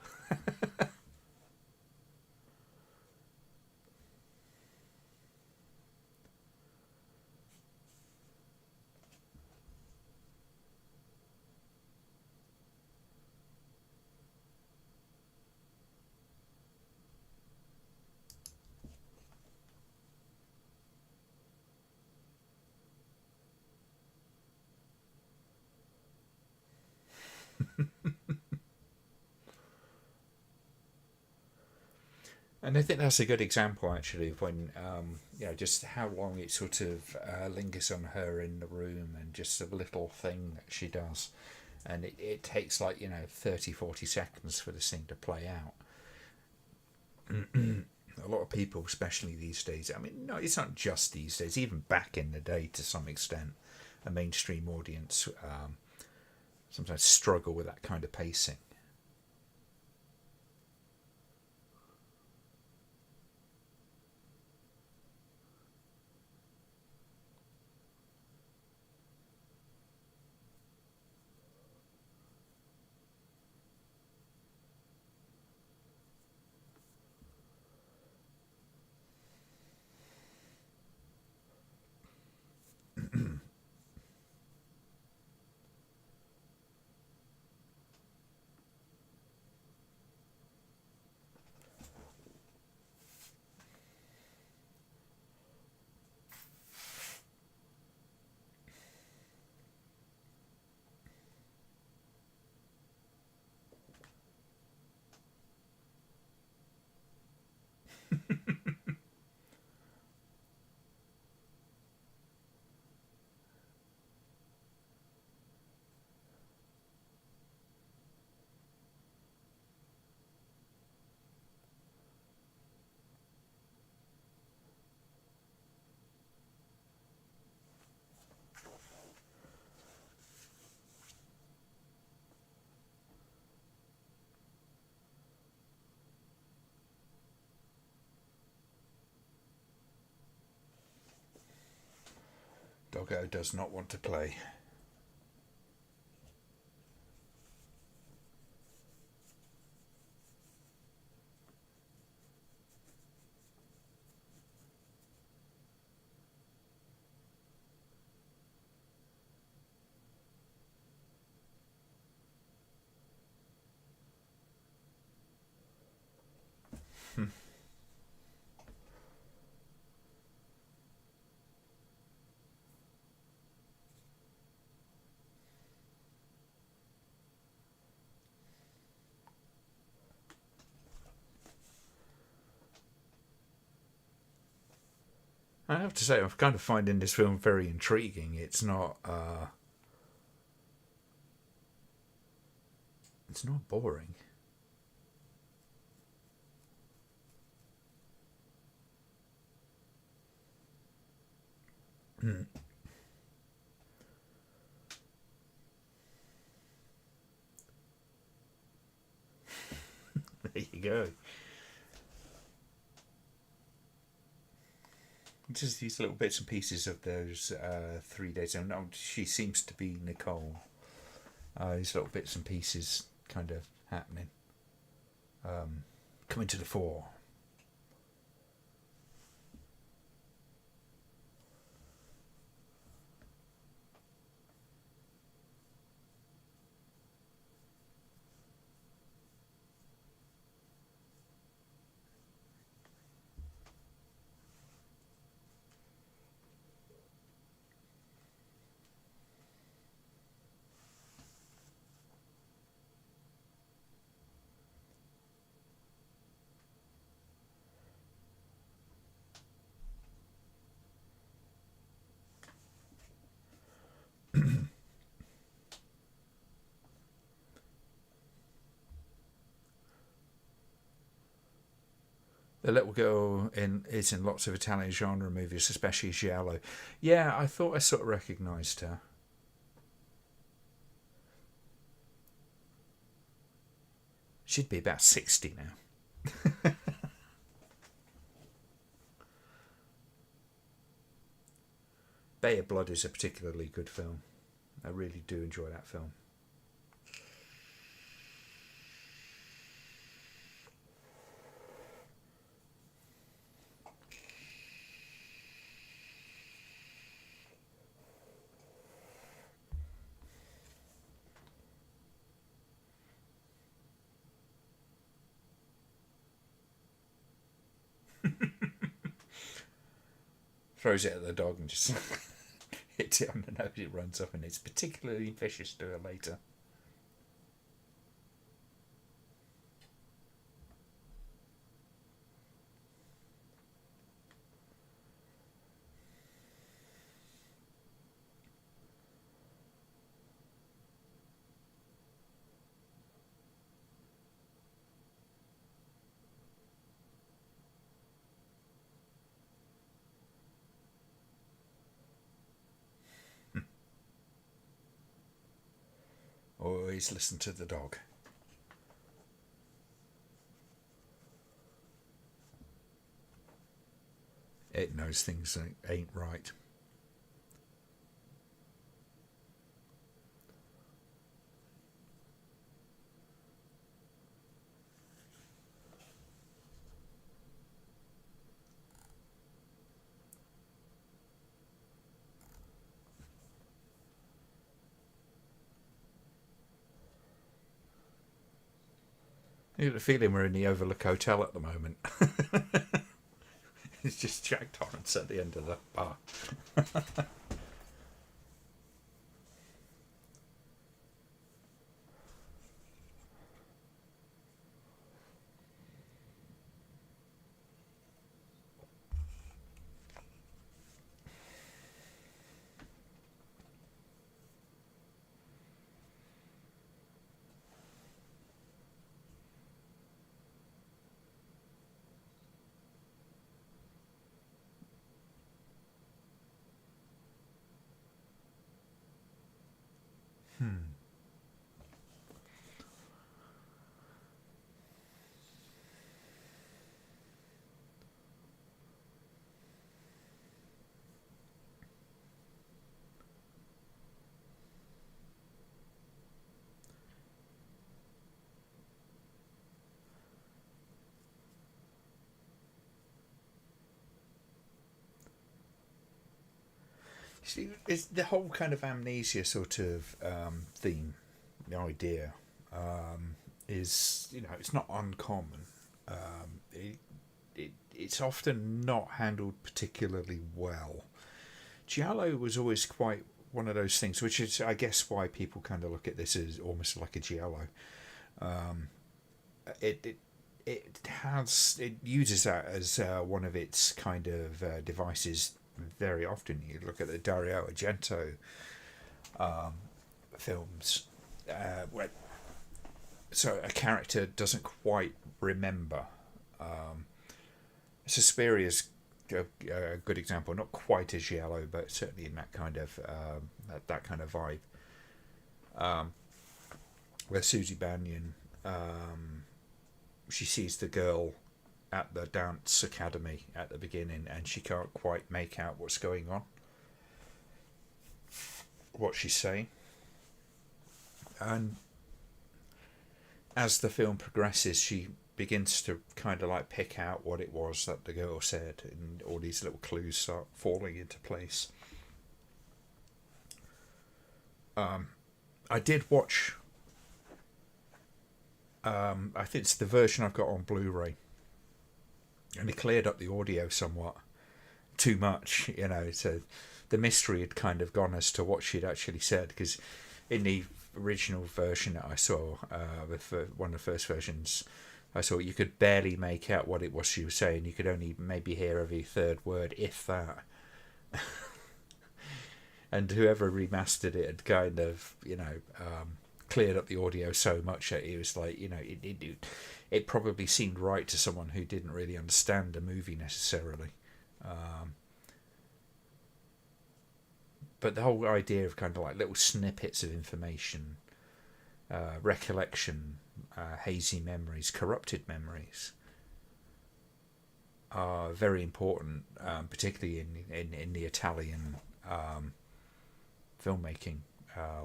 And I think that's a good example, actually, of when, just how long it sort of lingers on her in the room, and just a little thing that she does. And it takes like, 30, 40 seconds for this thing to play out. A lot of people, especially these days, I mean, no, it's not just these days, even back in the day to some extent, a mainstream audience sometimes struggle with that kind of pacing. Doggo does not want to play. I have to say, I'm kind of finding this film very intriguing. It's not boring. There you go. Just these little bits and pieces of those 3 days. And she seems to be Nicole. These little bits and pieces kind of happening, coming to the fore. The little girl is in lots of Italian genre movies, especially Giallo. Yeah, I thought I sort of recognised her. She'd be about 60 now. Bay of Blood is a particularly good film. I really do enjoy that film. Throws it at the dog and just hits it on the nose. It runs off, and it's particularly vicious to her later. Always listen to the dog. It knows things ain't right. I get the feeling we're in the Overlook Hotel at the moment. It's just Jack Torrance at the end of the bar. It's the whole kind of amnesia sort of theme, the idea, is, it's not uncommon. It's often not handled particularly well. Giallo was always quite one of those things, which is, I guess, why people kind of look at this as almost like a giallo. Um, it uses that as one of its kind of devices very often. You look at the Dario Argento films, where so a character doesn't quite remember. Suspiria's a good example, not quite as yellow, but certainly in that kind of that kind of vibe. Where Susie Bannion, she sees the girl at the dance academy at the beginning, and she can't quite make out what's going on, what she's saying, and as the film progresses, she begins to kind of like pick out what it was that the girl said, and all these little clues start falling into place. I did watch. I think it's the version I've got on Blu-ray, and it cleared up the audio somewhat too much. So the mystery had kind of gone as to what she'd actually said, because in the original version that I saw, one of the first versions I saw, you could barely make out what it was she was saying. You could only maybe hear every third word, if that. And whoever remastered it had kind of, cleared up the audio so much that it was like, it probably seemed right to someone who didn't really understand the movie necessarily. But the whole idea of kind of like little snippets of information, recollection, hazy memories, corrupted memories, are very important, particularly in the Italian filmmaking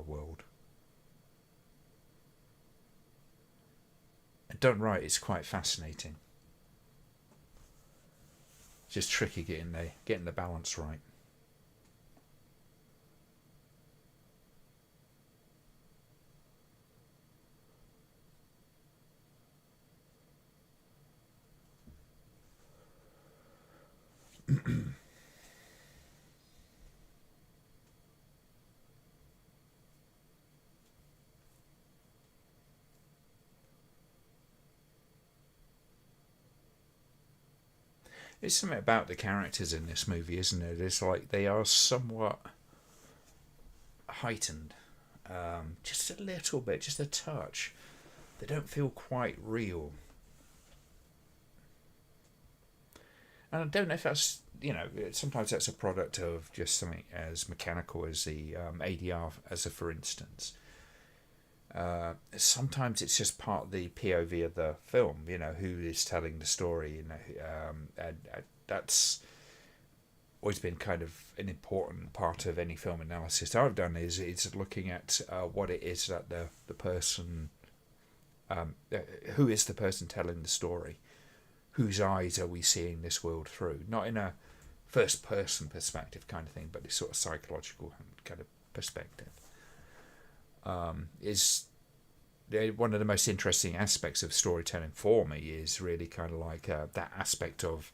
world. And done right, it's quite fascinating. It's just tricky getting the balance right. It's something about the characters in this movie, isn't it? It's like they are somewhat heightened, just a little bit, just a touch. They don't feel quite real. And I don't know if that's, sometimes that's a product of just something as mechanical as the ADR, as a for instance. Sometimes it's just part of the POV of the film, who is telling the story, and that's always been kind of an important part of any film analysis I've done, is it's looking at what it is that the person, who is the person telling the story, whose eyes are we seeing this world through, not in a first person perspective kind of thing, but this sort of psychological kind of perspective. Is one of the most interesting aspects of storytelling for me is really kind of like that aspect of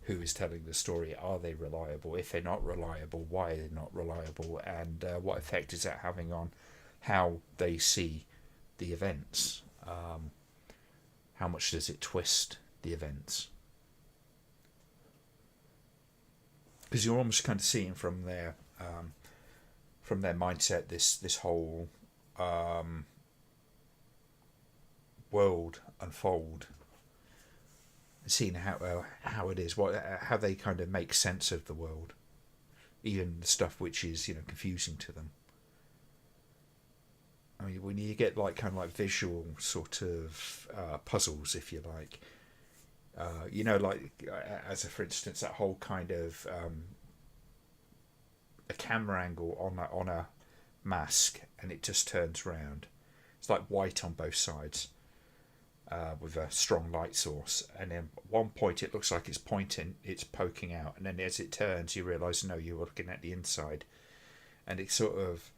who is telling the story. Are they reliable? If they're not reliable, why are they not reliable? And what effect is that having on how they see the events? How much does it twist the events? Because you're almost kind of seeing from their mindset this whole world unfold, seeing how it is, how they kind of make sense of the world, even the stuff which is confusing to them. I mean, when you get like kind of like visual sort of puzzles, if you like, as a, for instance, that whole kind of a camera angle on a mask, and it just turns round. It's like white on both sides, with a strong light source, and then at one point it looks like it's poking out, and then as it turns you realise no, you're looking at the inside, and it sort of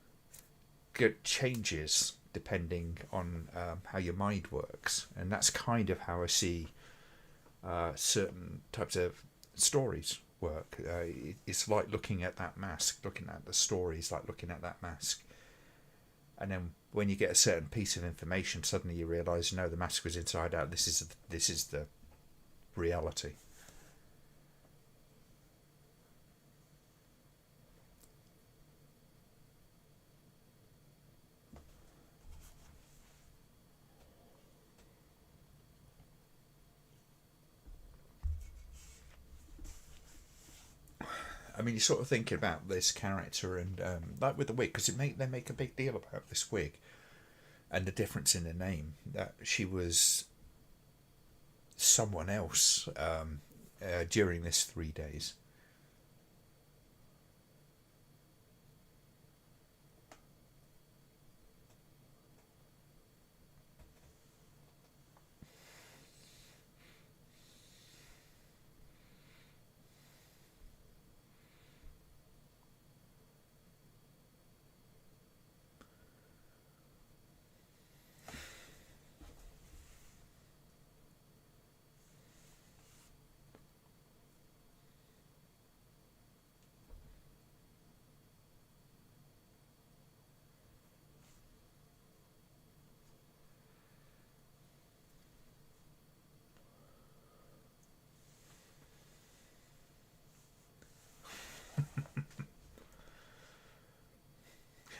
changes depending on how your mind works, and that's kind of how I see certain types of stories work. It's like looking at that mask, looking at the stories, like looking at that mask, and then when you get a certain piece of information, suddenly you realise, no, the mask was inside out. This is the reality. I mean, you're sort of thinking about this character, and like with the wig, because they make a big deal about this wig and the difference in the name, that she was someone else during this 3 days.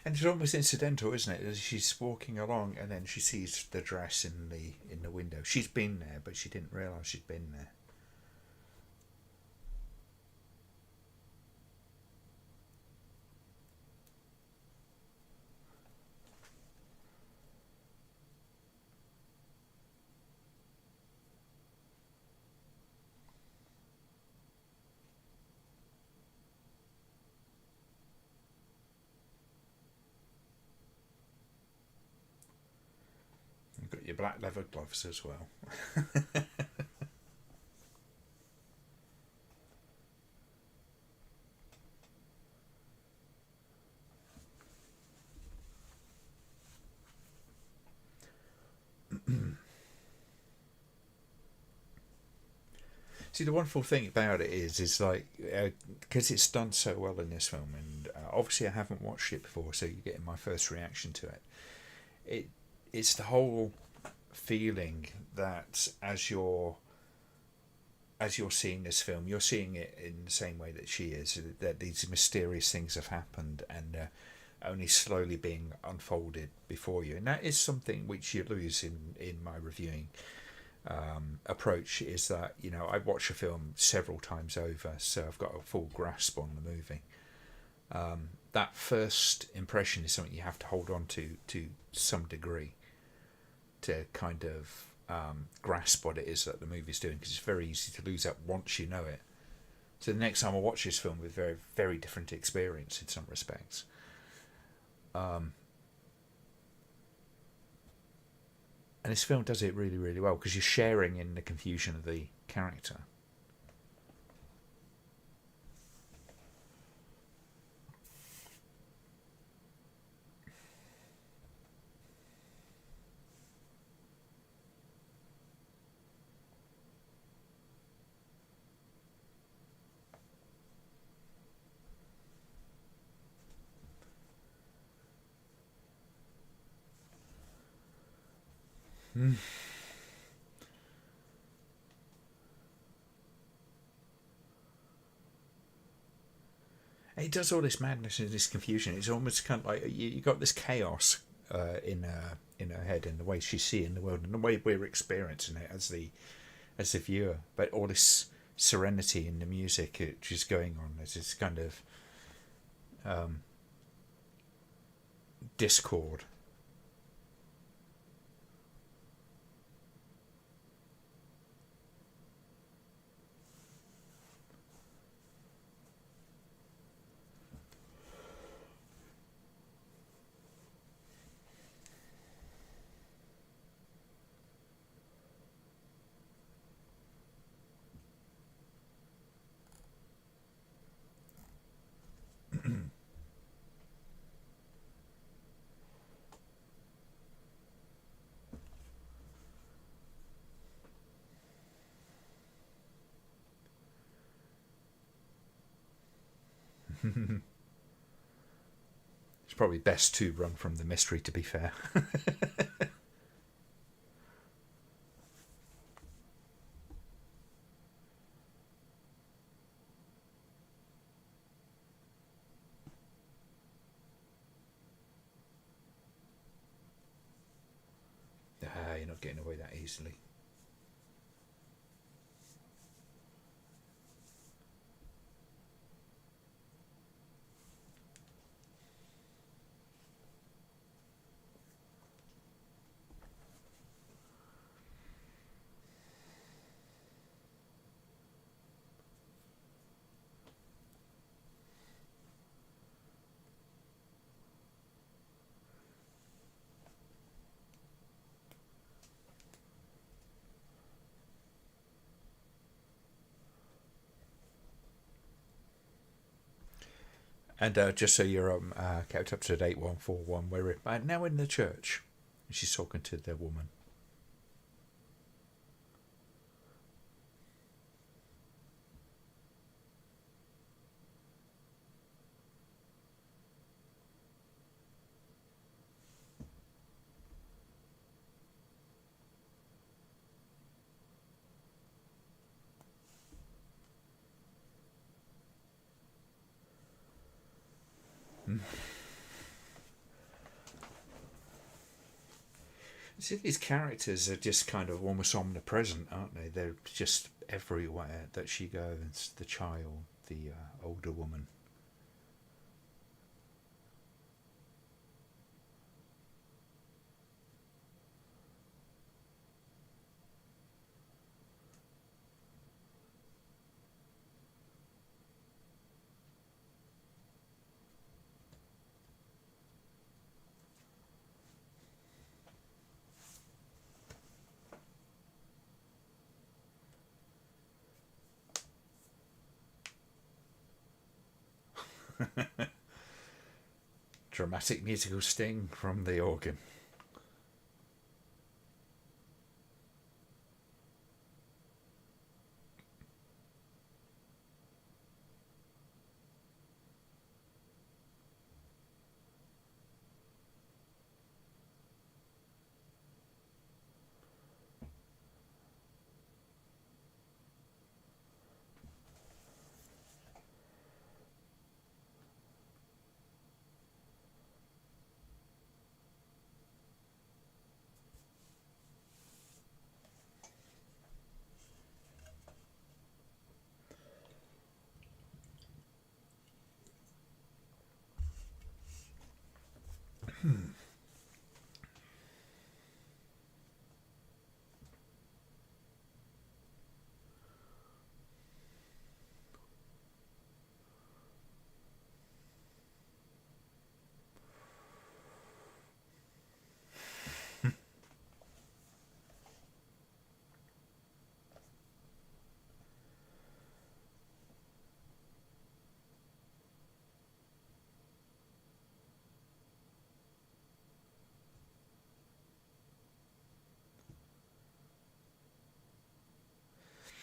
And it's almost incidental, isn't it? As she's walking along, and then she sees the dress in the window. She's been there, but she didn't realise she'd been there. You've got your black leather gloves as well. See, the wonderful thing about it is like, because it's done so well in this film, and obviously I haven't watched it before, so you're getting my first reaction to it. It it's the whole feeling that as you're seeing this film, you're seeing it in the same way that she is. That these mysterious things have happened, and only slowly being unfolded before you, and that is something which you lose in my reviewing approach. Is that, I watch a film several times over, so I've got a full grasp on the movie. That first impression is something you have to hold on to some degree to kind of grasp what it is that the movie's doing, because it's very easy to lose that once you know it. So the next time I watch this film, with very very different experience in some respects. Um, and this film does it really really well, because you're sharing in the confusion of the character. Mm. It does all this madness and this confusion. It's almost kind of like you got this chaos in her head, and the way she's seeing the world, and the way we're experiencing it as the viewer. But all this serenity in the music, which is going on, there's this kind of um, discord. It's probably best to run from the mystery, to be fair. You're not getting away that easily. And just so you're kept up to date, 141, we're now in the church. She's talking to the woman. See, these characters are just kind of almost omnipresent, aren't they? They're just everywhere that she goes. The child, the older woman. Dramatic musical sting from the organ.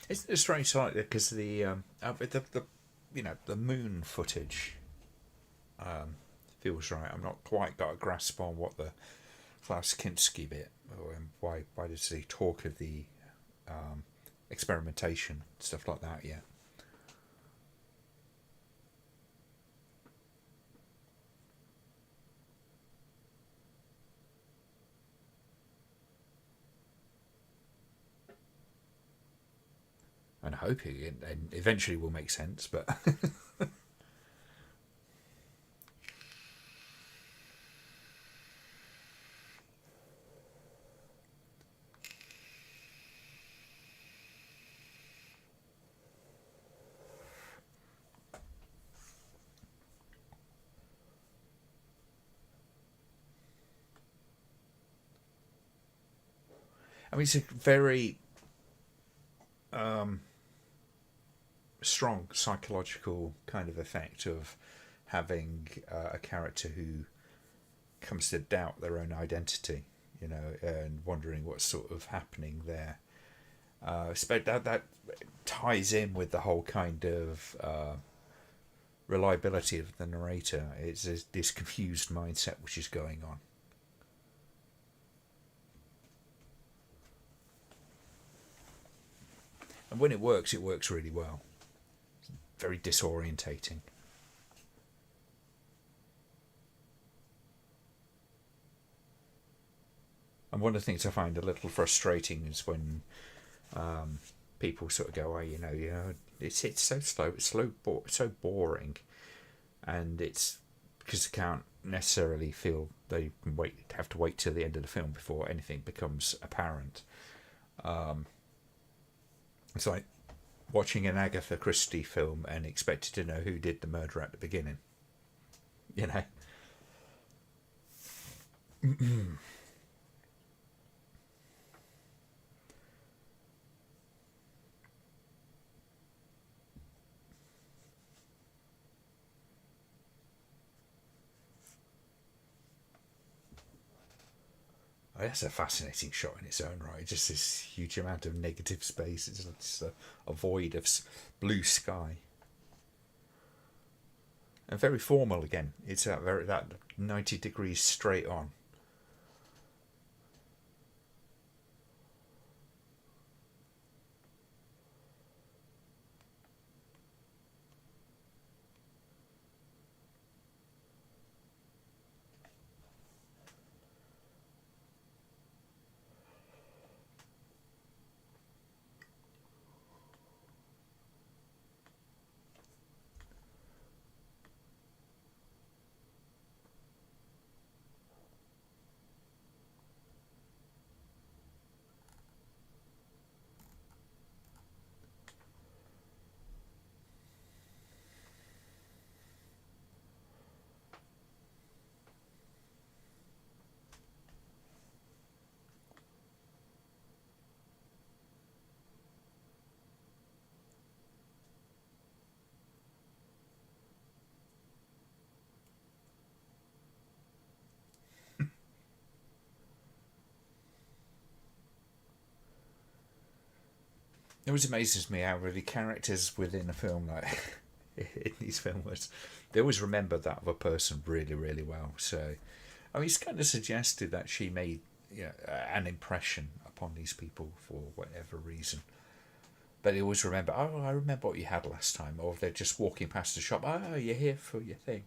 It's strange, like because the the moon footage feels right. I'm not quite got a grasp on what the Klaus Kinski bit, or why does he talk of the experimentation stuff like that yet? And I hope it eventually will make sense, but I mean it's a very strong psychological kind of effect of having a character who comes to doubt their own identity, and wondering what's sort of happening there. So that ties in with the whole kind of reliability of the narrator. It's this confused mindset which is going on. And when it works really well. Very disorientating. And one of the things I find a little frustrating is when people sort of go, "Oh, it's so slow, so boring," and it's because they can't necessarily feel they can have to wait till the end of the film before anything becomes apparent. It's like watching an Agatha Christie film and expecting to know who did the murder at the beginning. You know. That's a fascinating shot in its own right. Just this huge amount of negative space. It's just a void of blue sky. And very formal again. It's that 90 degrees straight on. It always amazes me how really characters within a film, like in these films, they always remember that other person really, really well. So, I mean, it's kind of suggested that she made an impression upon these people for whatever reason. But they always remember, oh, I remember what you had last time. Or if they're just walking past the shop, oh, you're here for your thing.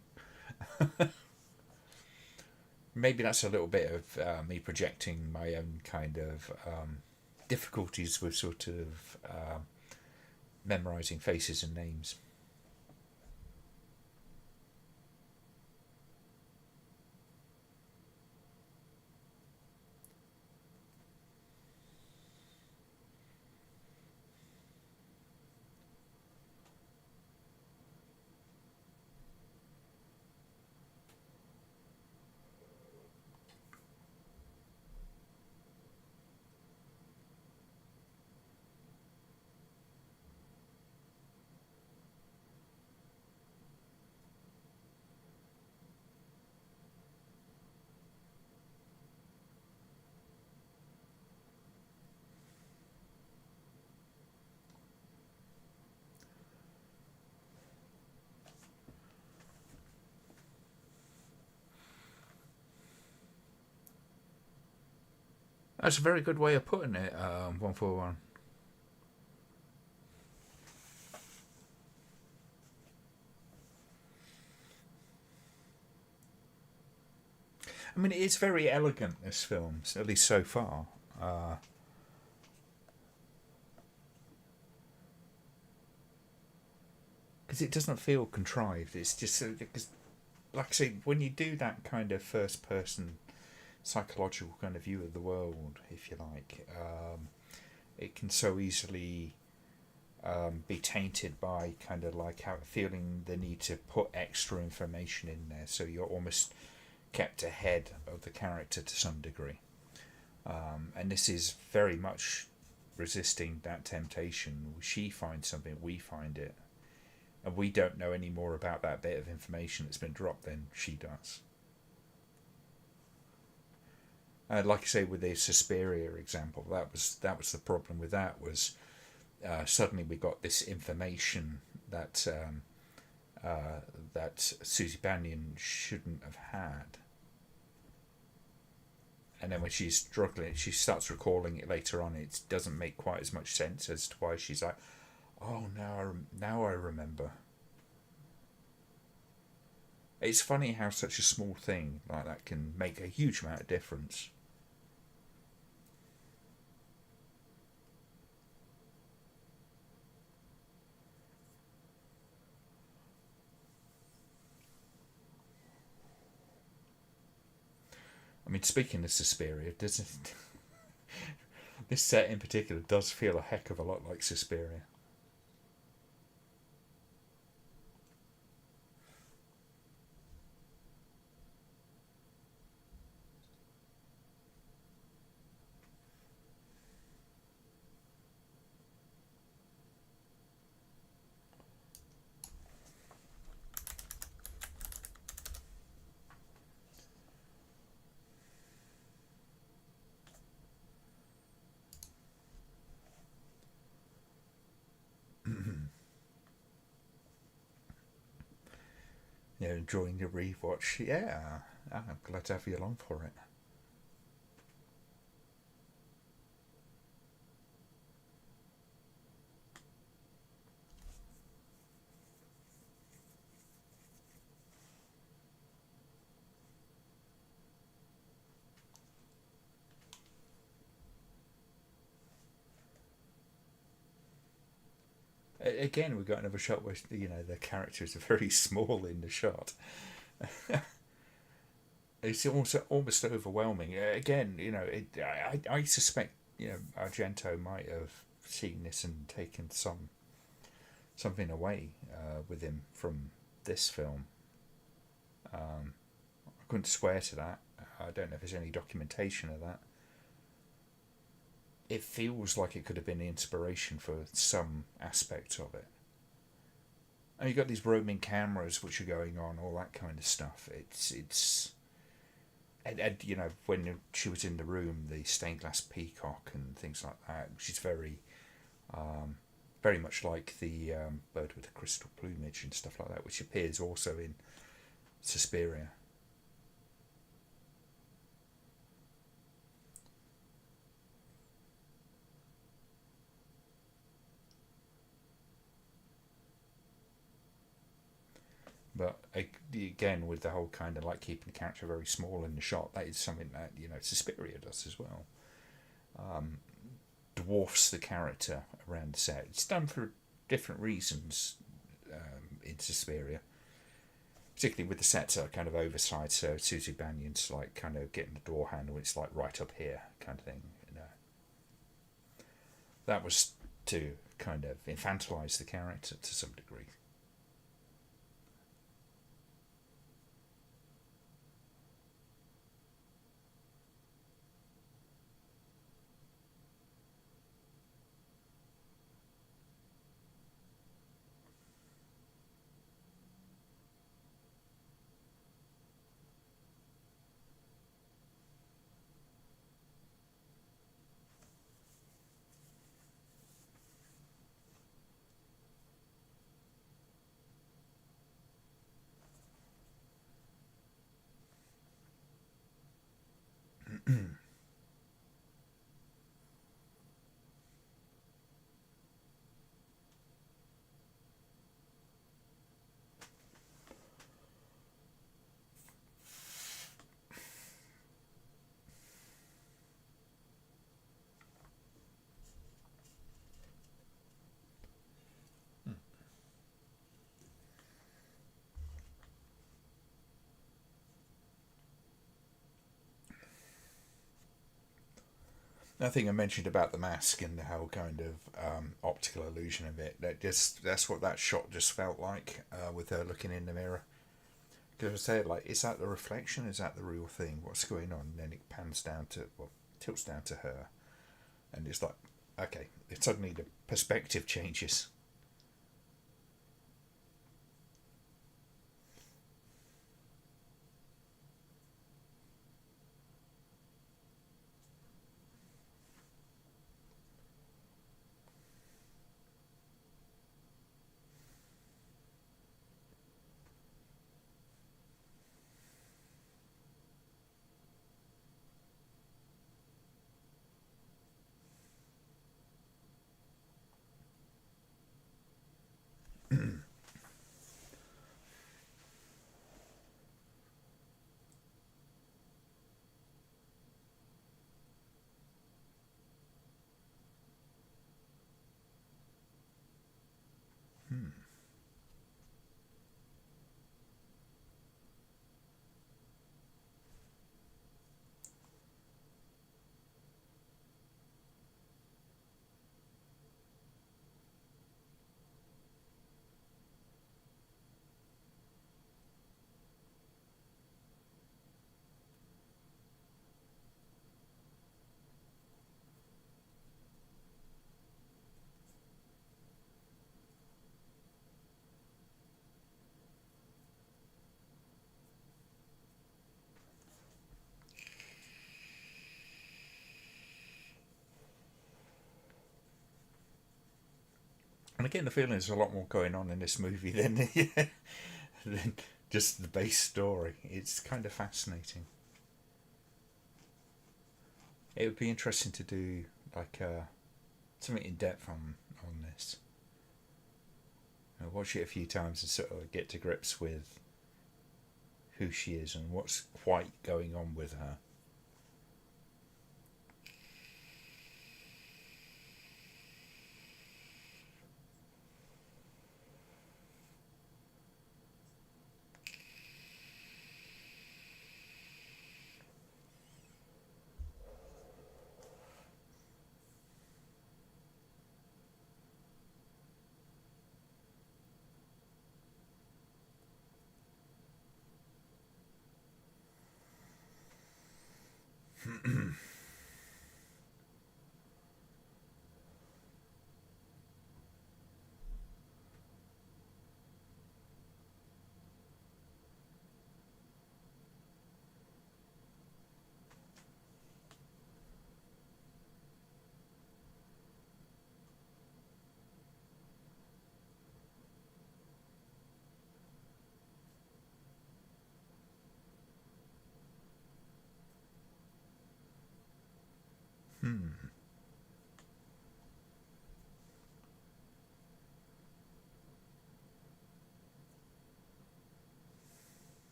Maybe that's a little bit of me projecting my own kind of difficulties with sort of memorising faces and names. That's a very good way of putting it, 141. I mean, it's very elegant, this film, at least so far. Because it doesn't feel contrived. It's just, because, like I say, when you do that kind of first person psychological kind of view of the world, if you like, it can so easily be tainted by kind of like feeling the need to put extra information in there, so you're almost kept ahead of the character to some degree. And this is very much resisting that temptation. She finds something, we find it, and we don't know any more about that bit of information that's been dropped than she does. Like I say, with the Suspiria example, that was the problem with that. Was suddenly we got this information that that Susie Bannion shouldn't have had. And then when she's struggling, she starts recalling it later on. It doesn't make quite as much sense as to why she's like, "Oh, now I remember." It's funny how such a small thing like that can make a huge amount of difference. I mean, speaking of Suspiria, doesn't this set in particular does feel a heck of a lot like Suspiria. Enjoying your rewatch. Yeah, I'm glad to have you along for it. Again, we've got another shot where the characters are very small in the shot. It's also almost overwhelming. Again, I suspect Argento might have seen this and taken something away with him from this film. I couldn't swear to that. I don't know if there's any documentation of that. It feels like it could have been the inspiration for some aspects of it. And you've got these roaming cameras which are going on, all that kind of stuff. It's and when she was in the room, the stained glass peacock and things like that, which is very much like the bird with the crystal plumage and stuff like that, which appears also in Suspiria. But again, with the whole kind of like keeping the character very small in the shot, that is something that Suspiria does as well. Dwarfs the character around the set. It's done for different reasons in Suspiria, particularly with the sets that are kind of oversized. So Susie Bannion's like kind of getting the door handle. It's like right up here, kind of thing. That was to kind of infantilize the character to some degree. I think I mentioned about the mask and how kind of optical illusion of it. That's what that shot just felt like with her looking in the mirror. Because I said, like, is that the reflection? Is that the real thing? What's going on? And then it pans down to, well, tilts down to her, and it's like, okay, suddenly the perspective changes. I get the feeling there's a lot more going on in this movie than than just the base story. It's kind of fascinating. It would be interesting to do like something in depth on this. I'll watch it a few times and sort of get to grips with who she is and what's quite going on with her.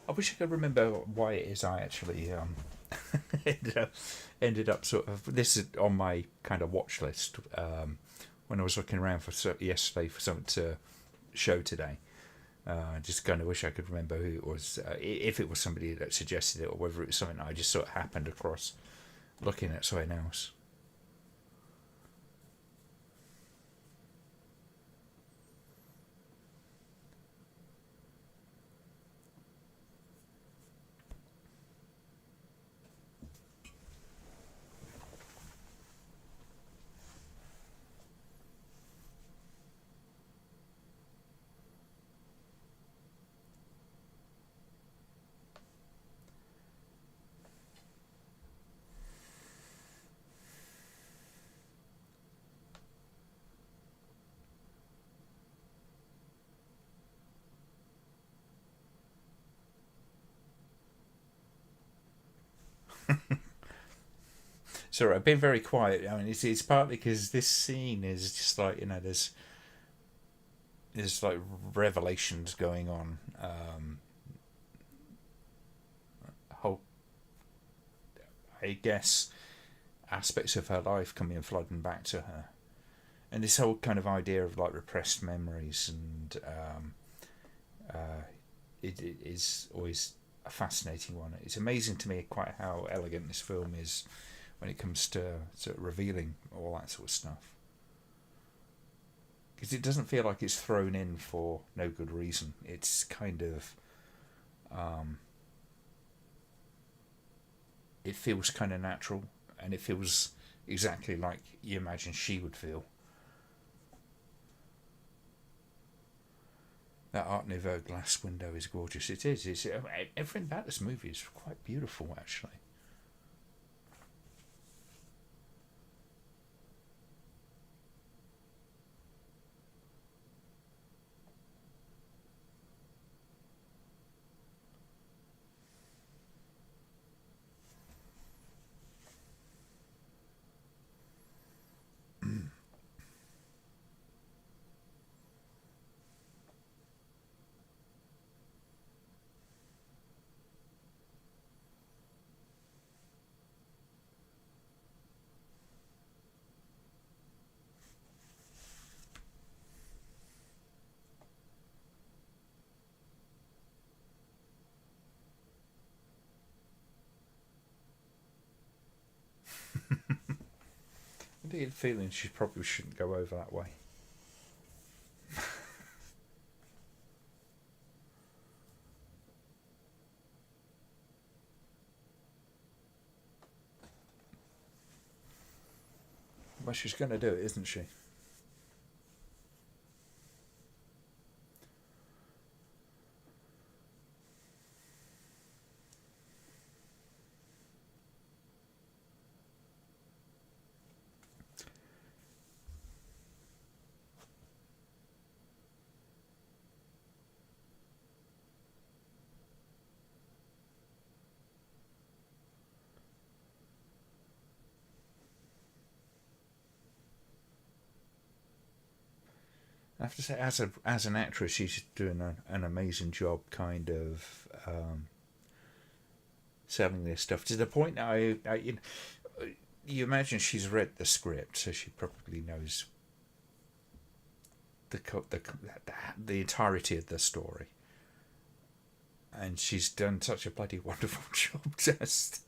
I wish I could remember why it is I actually ended up sort of. This is on my kind of watch list when I was looking around for yesterday for something to show today. I just kind of wish I could remember who it was, if it was somebody that suggested it, or whether it was something I just sort of happened across looking at something else. Sorry, I've been very quiet. I mean, it's partly because this scene is just like, there's like revelations going on. Whole, I guess, aspects of her life coming flooding back to her, and this whole kind of idea of like repressed memories, and it is always a fascinating one. It's amazing to me quite how elegant this film is when it comes to sort of revealing all that sort of stuff. Because it doesn't feel like it's thrown in for no good reason. It's kind of, it feels kind of natural, and it feels exactly like you imagine she would feel. That Art Nouveau glass window is gorgeous. It is. It's everything about this movie is quite beautiful, actually. I get the feeling she probably shouldn't go over that way. Well, she's going to do it, isn't she? I have to say, as an actress, she's doing an amazing job, kind of selling this stuff to the point that you imagine she's read the script, so she probably knows the entirety of the story, and she's done such a bloody wonderful job just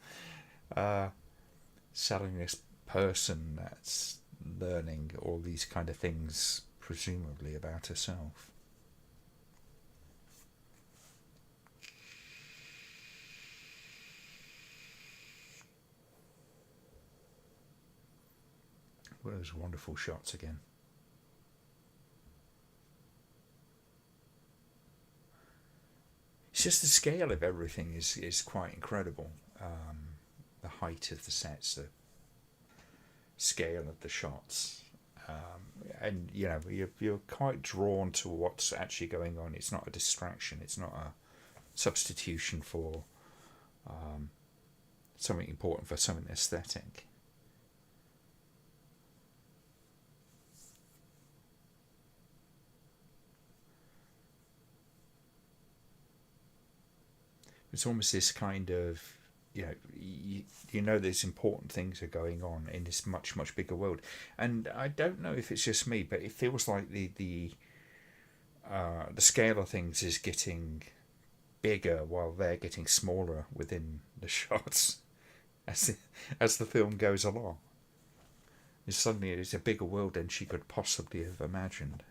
selling this person that's learning all these kind of things, presumably about herself. Well, those wonderful shots again. It's just the scale of everything is quite incredible. The height of the sets, the scale of the shots, and you're quite drawn to what's actually going on. It's not a distraction. It's not a substitution for something important for something aesthetic. It's almost this kind of, you know there's important things are going on in this much bigger world, and I don't know if it's just me, but it feels like the scale of things is getting bigger while they're getting smaller within the shots as the film goes along. Suddenly it's a bigger world than she could possibly have imagined.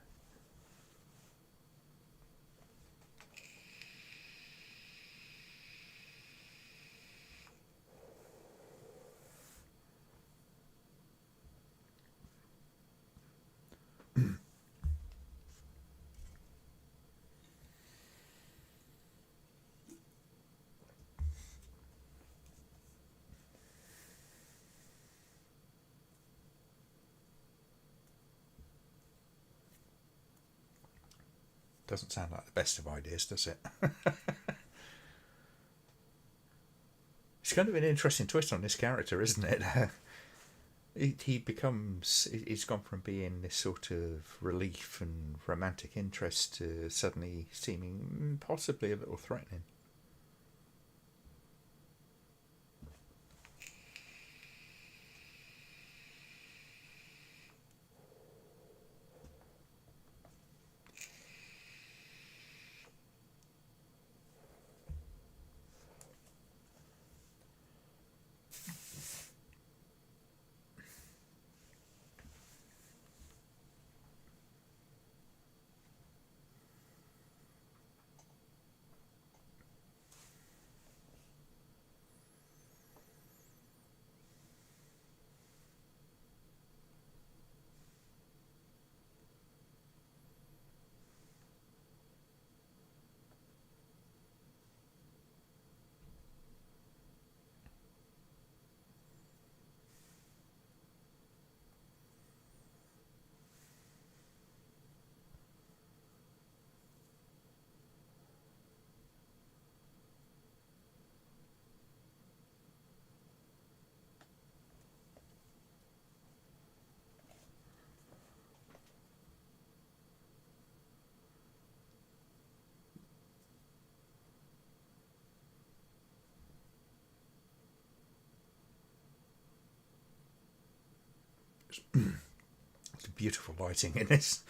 Doesn't sound like the best of ideas, does it? It's kind of an interesting twist on this character, isn't it? He becomes, he's gone from being this sort of relief and romantic interest to suddenly seeming possibly a little threatening. It's beautiful lighting in this.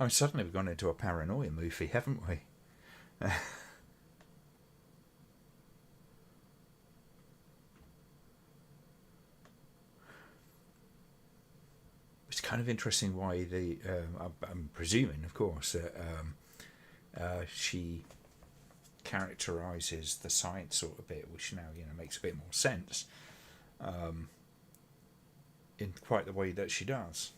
Oh, suddenly we've gone into a paranoia movie, haven't we? It's kind of interesting why I'm presuming, of course, that she characterises the science sort of bit, which now makes a bit more sense, in quite the way that she does.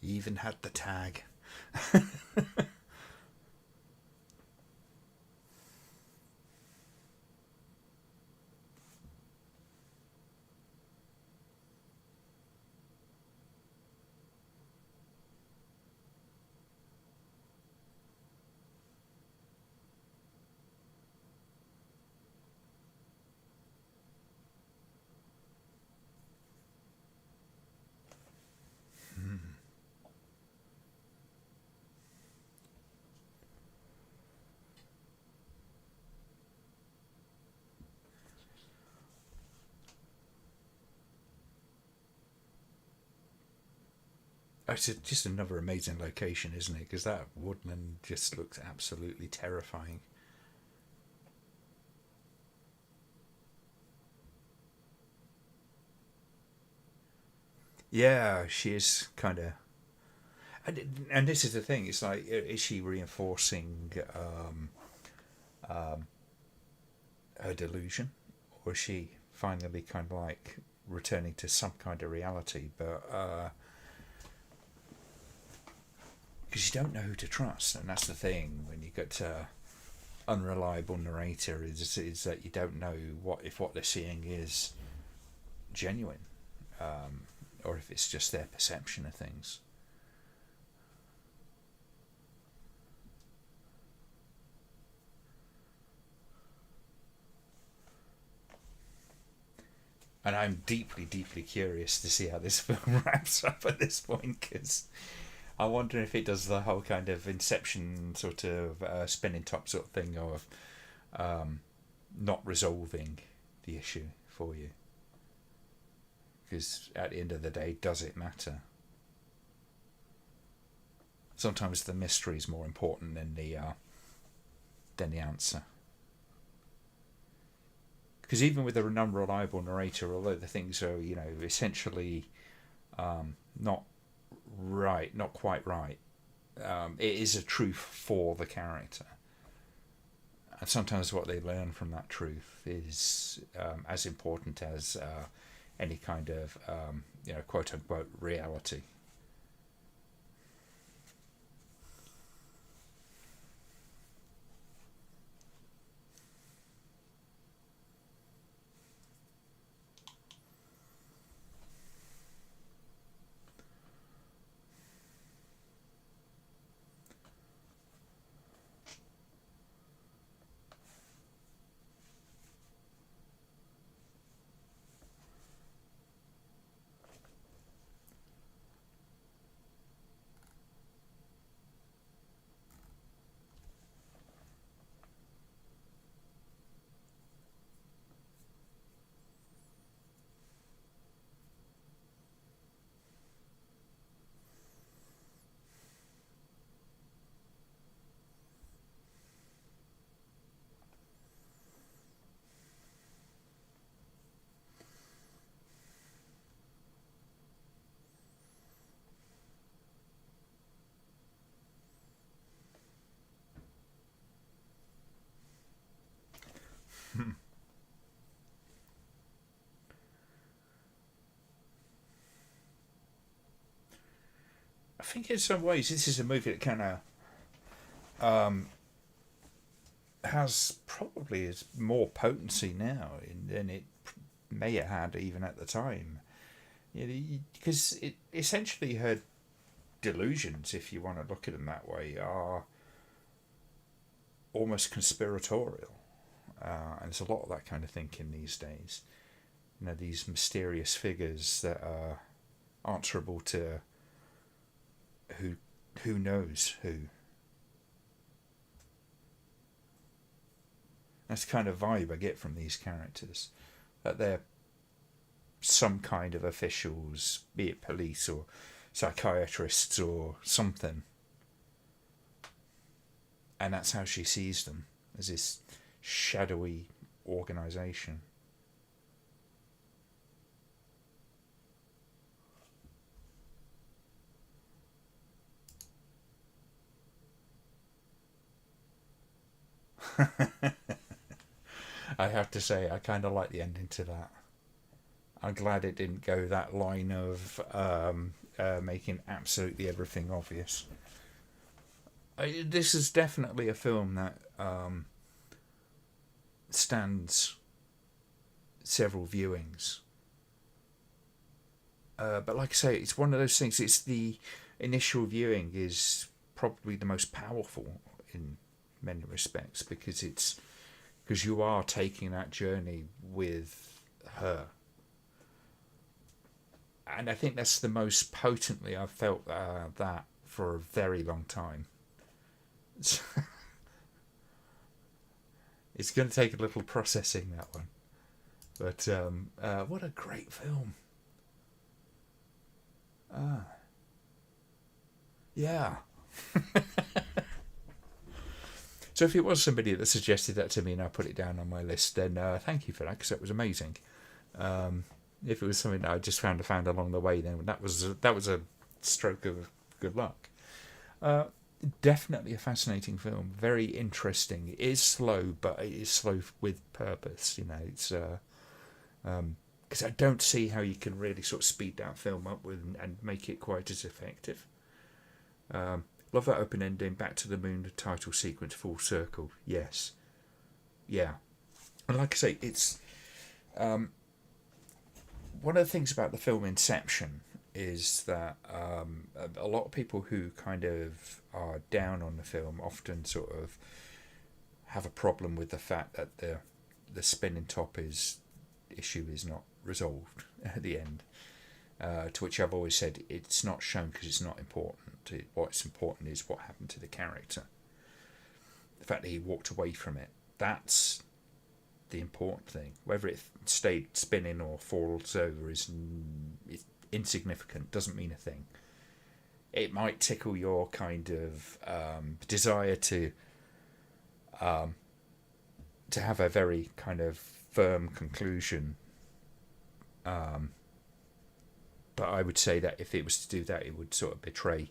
He even had the tag. It's just another amazing location, isn't it? Because that woodland just looks absolutely terrifying. Yeah, she is kind of. And this is the thing. It's like, is she reinforcing her delusion, or is she finally kind of like returning to some kind of reality? But because you don't know who to trust, and that's the thing when you get unreliable narrator is that you don't know what they're seeing is genuine, or if it's just their perception of things. And I'm deeply, deeply curious to see how this film wraps up at this point, because I wonder if it does the whole kind of Inception sort of spinning top sort of thing of not resolving the issue for you. Because at the end of the day, does it matter? Sometimes the mystery is more important than the answer. Because even with a non-reliable narrator, although the things are essentially not right, not quite right, it is a truth for the character. And sometimes what they learn from that truth is as important as any kind of quote unquote reality. think in some ways this is a movie that kind of has probably is more potency now than it may have had even at the time. Because it essentially her delusions, if you want to look at them that way, are almost conspiratorial. And there's a lot of that kind of thinking these days. These mysterious figures that are answerable to who knows who. That's the kind of vibe I get from these characters, that they're some kind of officials, be it police or psychiatrists or something. And that's how she sees them, as this shadowy organisation. I have to say, I kind of like the ending to that. I'm glad it didn't go that line of making absolutely everything obvious. This is definitely a film that stands several viewings. But like I say, it's one of those things. It's the initial viewing is probably the most powerful in many respects, because you are taking that journey with her. And I think that's the most potently I've felt that for a very long time. It's going to take a little processing, that one. But what a great film. Yeah. So if it was somebody that suggested that to me and I put it down on my list, then thank you for that, because that was amazing. If it was something that I just found along the way, then that was a stroke of good luck. Definitely a fascinating film, very interesting. It is slow, but it is slow with purpose. It's because I don't see how you can really sort of speed that film up and make it quite as effective. Love that open ending, back to the moon, the title sequence, full circle. Yes, yeah, and like I say, it's one of the things about the film Inception is that a lot of people who kind of are down on the film often sort of have a problem with the fact that the spinning top issue is not resolved at the end. To which I've always said it's not shown because it's not important. What's important is what happened to the character. The fact that he walked away from it, that's the important thing. Whether it stayed spinning or falls over is insignificant, doesn't mean a thing. It might tickle your kind of desire to have a very kind of firm conclusion. But I would say that if it was to do that, it would sort of betray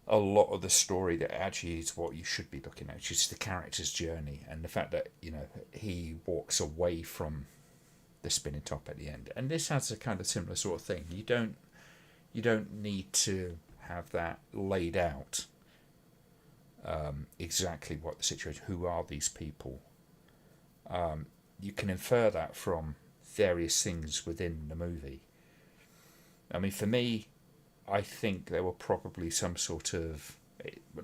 a lot of the story that actually is what you should be looking at, which is the character's journey and the fact that he walks away from the spinning top at the end. And this has a kind of similar sort of thing. You don't need to have that laid out exactly what the situation. Who are these people? You can infer that from various things within the movie. I mean, for me, I think there were probably some sort of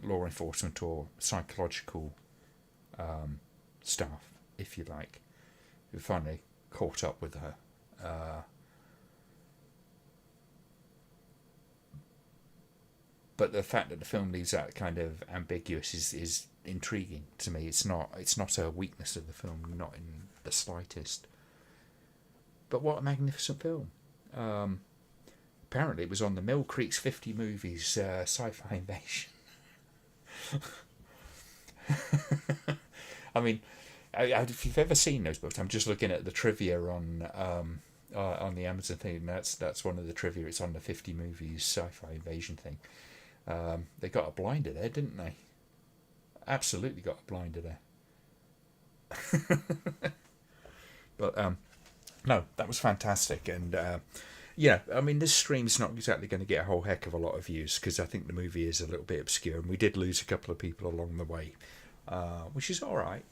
law enforcement or psychological staff, if you like, who finally caught up with her. But the fact that the film leaves that kind of ambiguous is intriguing to me. It's not a weakness of the film, not in the slightest. But what a magnificent film. Apparently it was on the Mill Creek's 50 Movies Sci-Fi Invasion. I mean, if you've ever seen those books, I'm just looking at the trivia on the Amazon thing. That's one of the trivia. It's on the 50 Movies Sci-Fi Invasion thing. They got a blinder there, didn't they? Absolutely got a blinder there. But no, that was fantastic, and Yeah, I mean, this stream's not exactly going to get a whole heck of a lot of views because I think the movie is a little bit obscure, and we did lose a couple of people along the way, which is all right.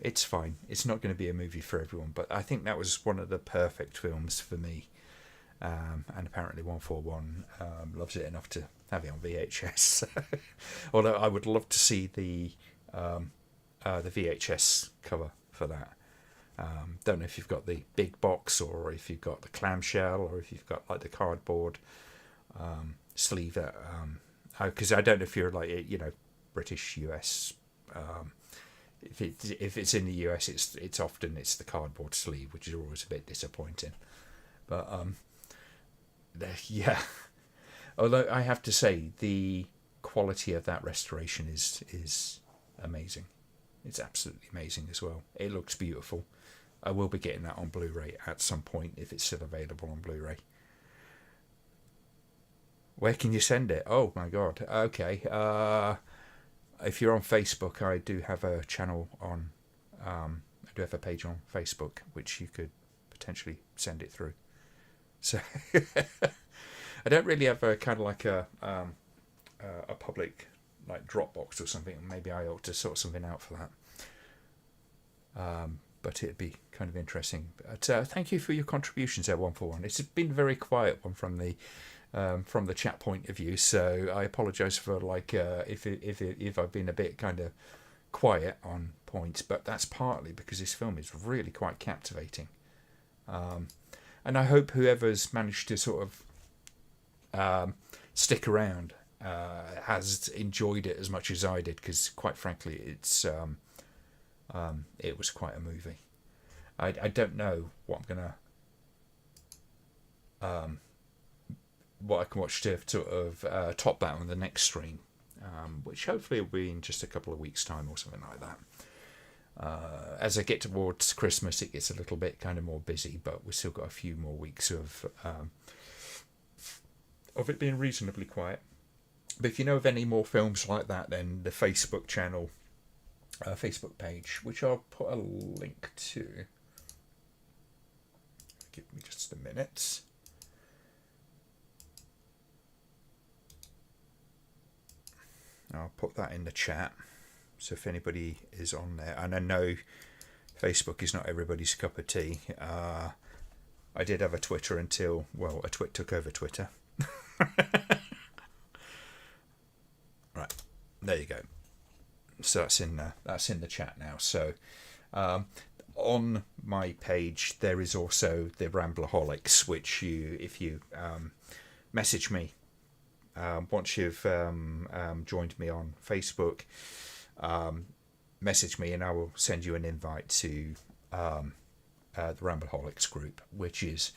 It's fine. It's not going to be a movie for everyone, but I think that was one of the perfect films for me. And apparently 141 loves it enough to have it on VHS. Although I would love to see the VHS cover for that. Don't know if you've got the big box or if you've got the clamshell or if you've got like the cardboard sleeve. Because I don't know if you're like British US. If it's in the US, it's often the cardboard sleeve, which is always a bit disappointing. But yeah. Although I have to say the quality of that restoration is amazing. It's absolutely amazing as well. It looks beautiful. I will be getting that on Blu-ray at some point if it's still available on Blu-ray. Where can you send it? Oh my god. Okay. If you're on Facebook, I do have a channel on. I do have a page on Facebook which you could potentially send it through. So I don't really have a kind of like a public like Dropbox or something. Maybe I ought to sort something out for that. But it'd be kind of interesting. But thank you for your contributions there, 141. It's been a very quiet one from the chat point of view. So I apologise for like if I've been a bit kind of quiet on points, but that's partly because this film is really quite captivating. And I hope whoever's managed to sort of stick around has enjoyed it as much as I did, because quite frankly, it was quite a movie. I don't know what I'm gonna what I can watch to sort of top that on the next stream, which hopefully will be in just a couple of weeks' time or something like that. As I get towards Christmas, it gets a little bit kind of more busy, but we've still got a few more weeks of it being reasonably quiet. But if you know of any more films like that, then the Facebook channel, Facebook page, which I'll put a link to. Give me just a minute. I'll put that in the chat. So if anybody is on there, and I know Facebook is not everybody's cup of tea. I did have a Twitter until, well, a twit took over Twitter. Right, there you go. So that's in the chat now. So on my page there is also the Ramblaholics, which if you message me once you've joined me on Facebook, message me and I will send you an invite to the Ramblaholics group, which is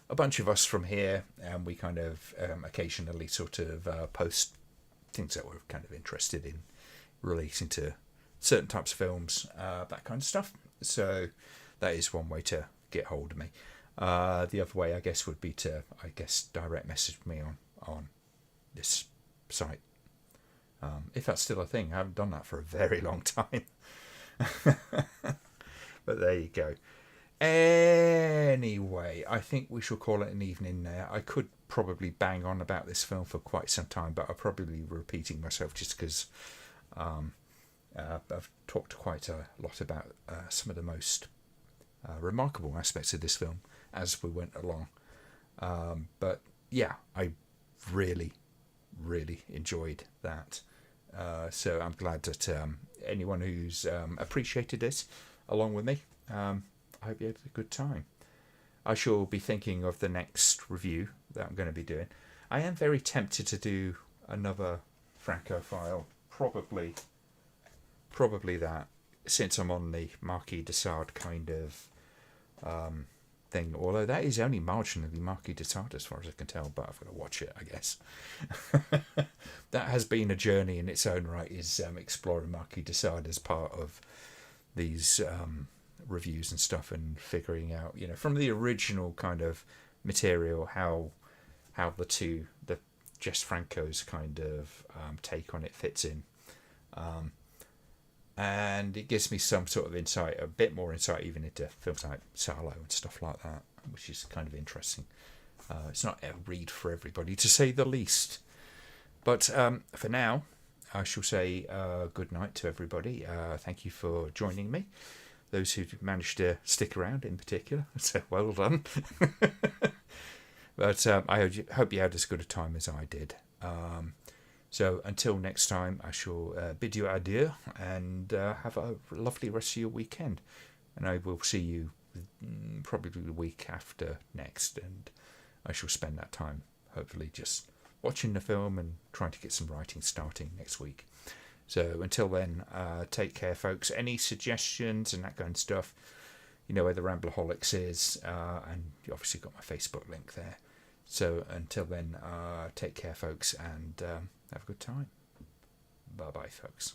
a bunch of us from here, and we kind of occasionally sort of post things that we're kind of interested in relating to certain types of films, that kind of stuff. So that is one way to get hold of me. The other way, I guess, would be to, direct message me on this site. If that's still a thing. I haven't done that for a very long time. But there you go. Anyway, I think we shall call it an evening there. I could probably bang on about this film for quite some time, but I'll probably be repeating myself just because I've talked quite a lot about some of the most remarkable aspects of this film as we went along. But yeah, I really, really enjoyed that. So I'm glad that anyone who's appreciated this along with me, I hope you had a good time. I shall be thinking of the next review that I'm going to be doing. I am very tempted to do another Francophile, probably that, since I'm on the Marquis de Sade kind of thing, although that is only marginally Marquis de Sade as far as I can tell, but I've got to watch it, I guess. That has been a journey in its own right, is exploring Marquis de Sade as part of these reviews and stuff, and figuring out, from the original kind of material, how the Jess Franco's kind of take on it fits in. and it gives me some sort of insight, a bit more insight even into films like Salo and stuff like that, which is kind of interesting. It's not a read for everybody, to say the least. But for now, I shall say good night to everybody. Thank you for joining me. Those who managed to stick around in particular, so well done. But I hope you had as good a time as I did. So until next time, I shall bid you adieu and have a lovely rest of your weekend. And I will see you probably the week after next. And I shall spend that time, hopefully, just watching the film and trying to get some writing starting next week. So until then, take care, folks. Any suggestions and that kind of stuff, you know where the Ramblaholics is, and you obviously got my Facebook link there. So until then, take care, folks, and have a good time. Bye-bye, folks.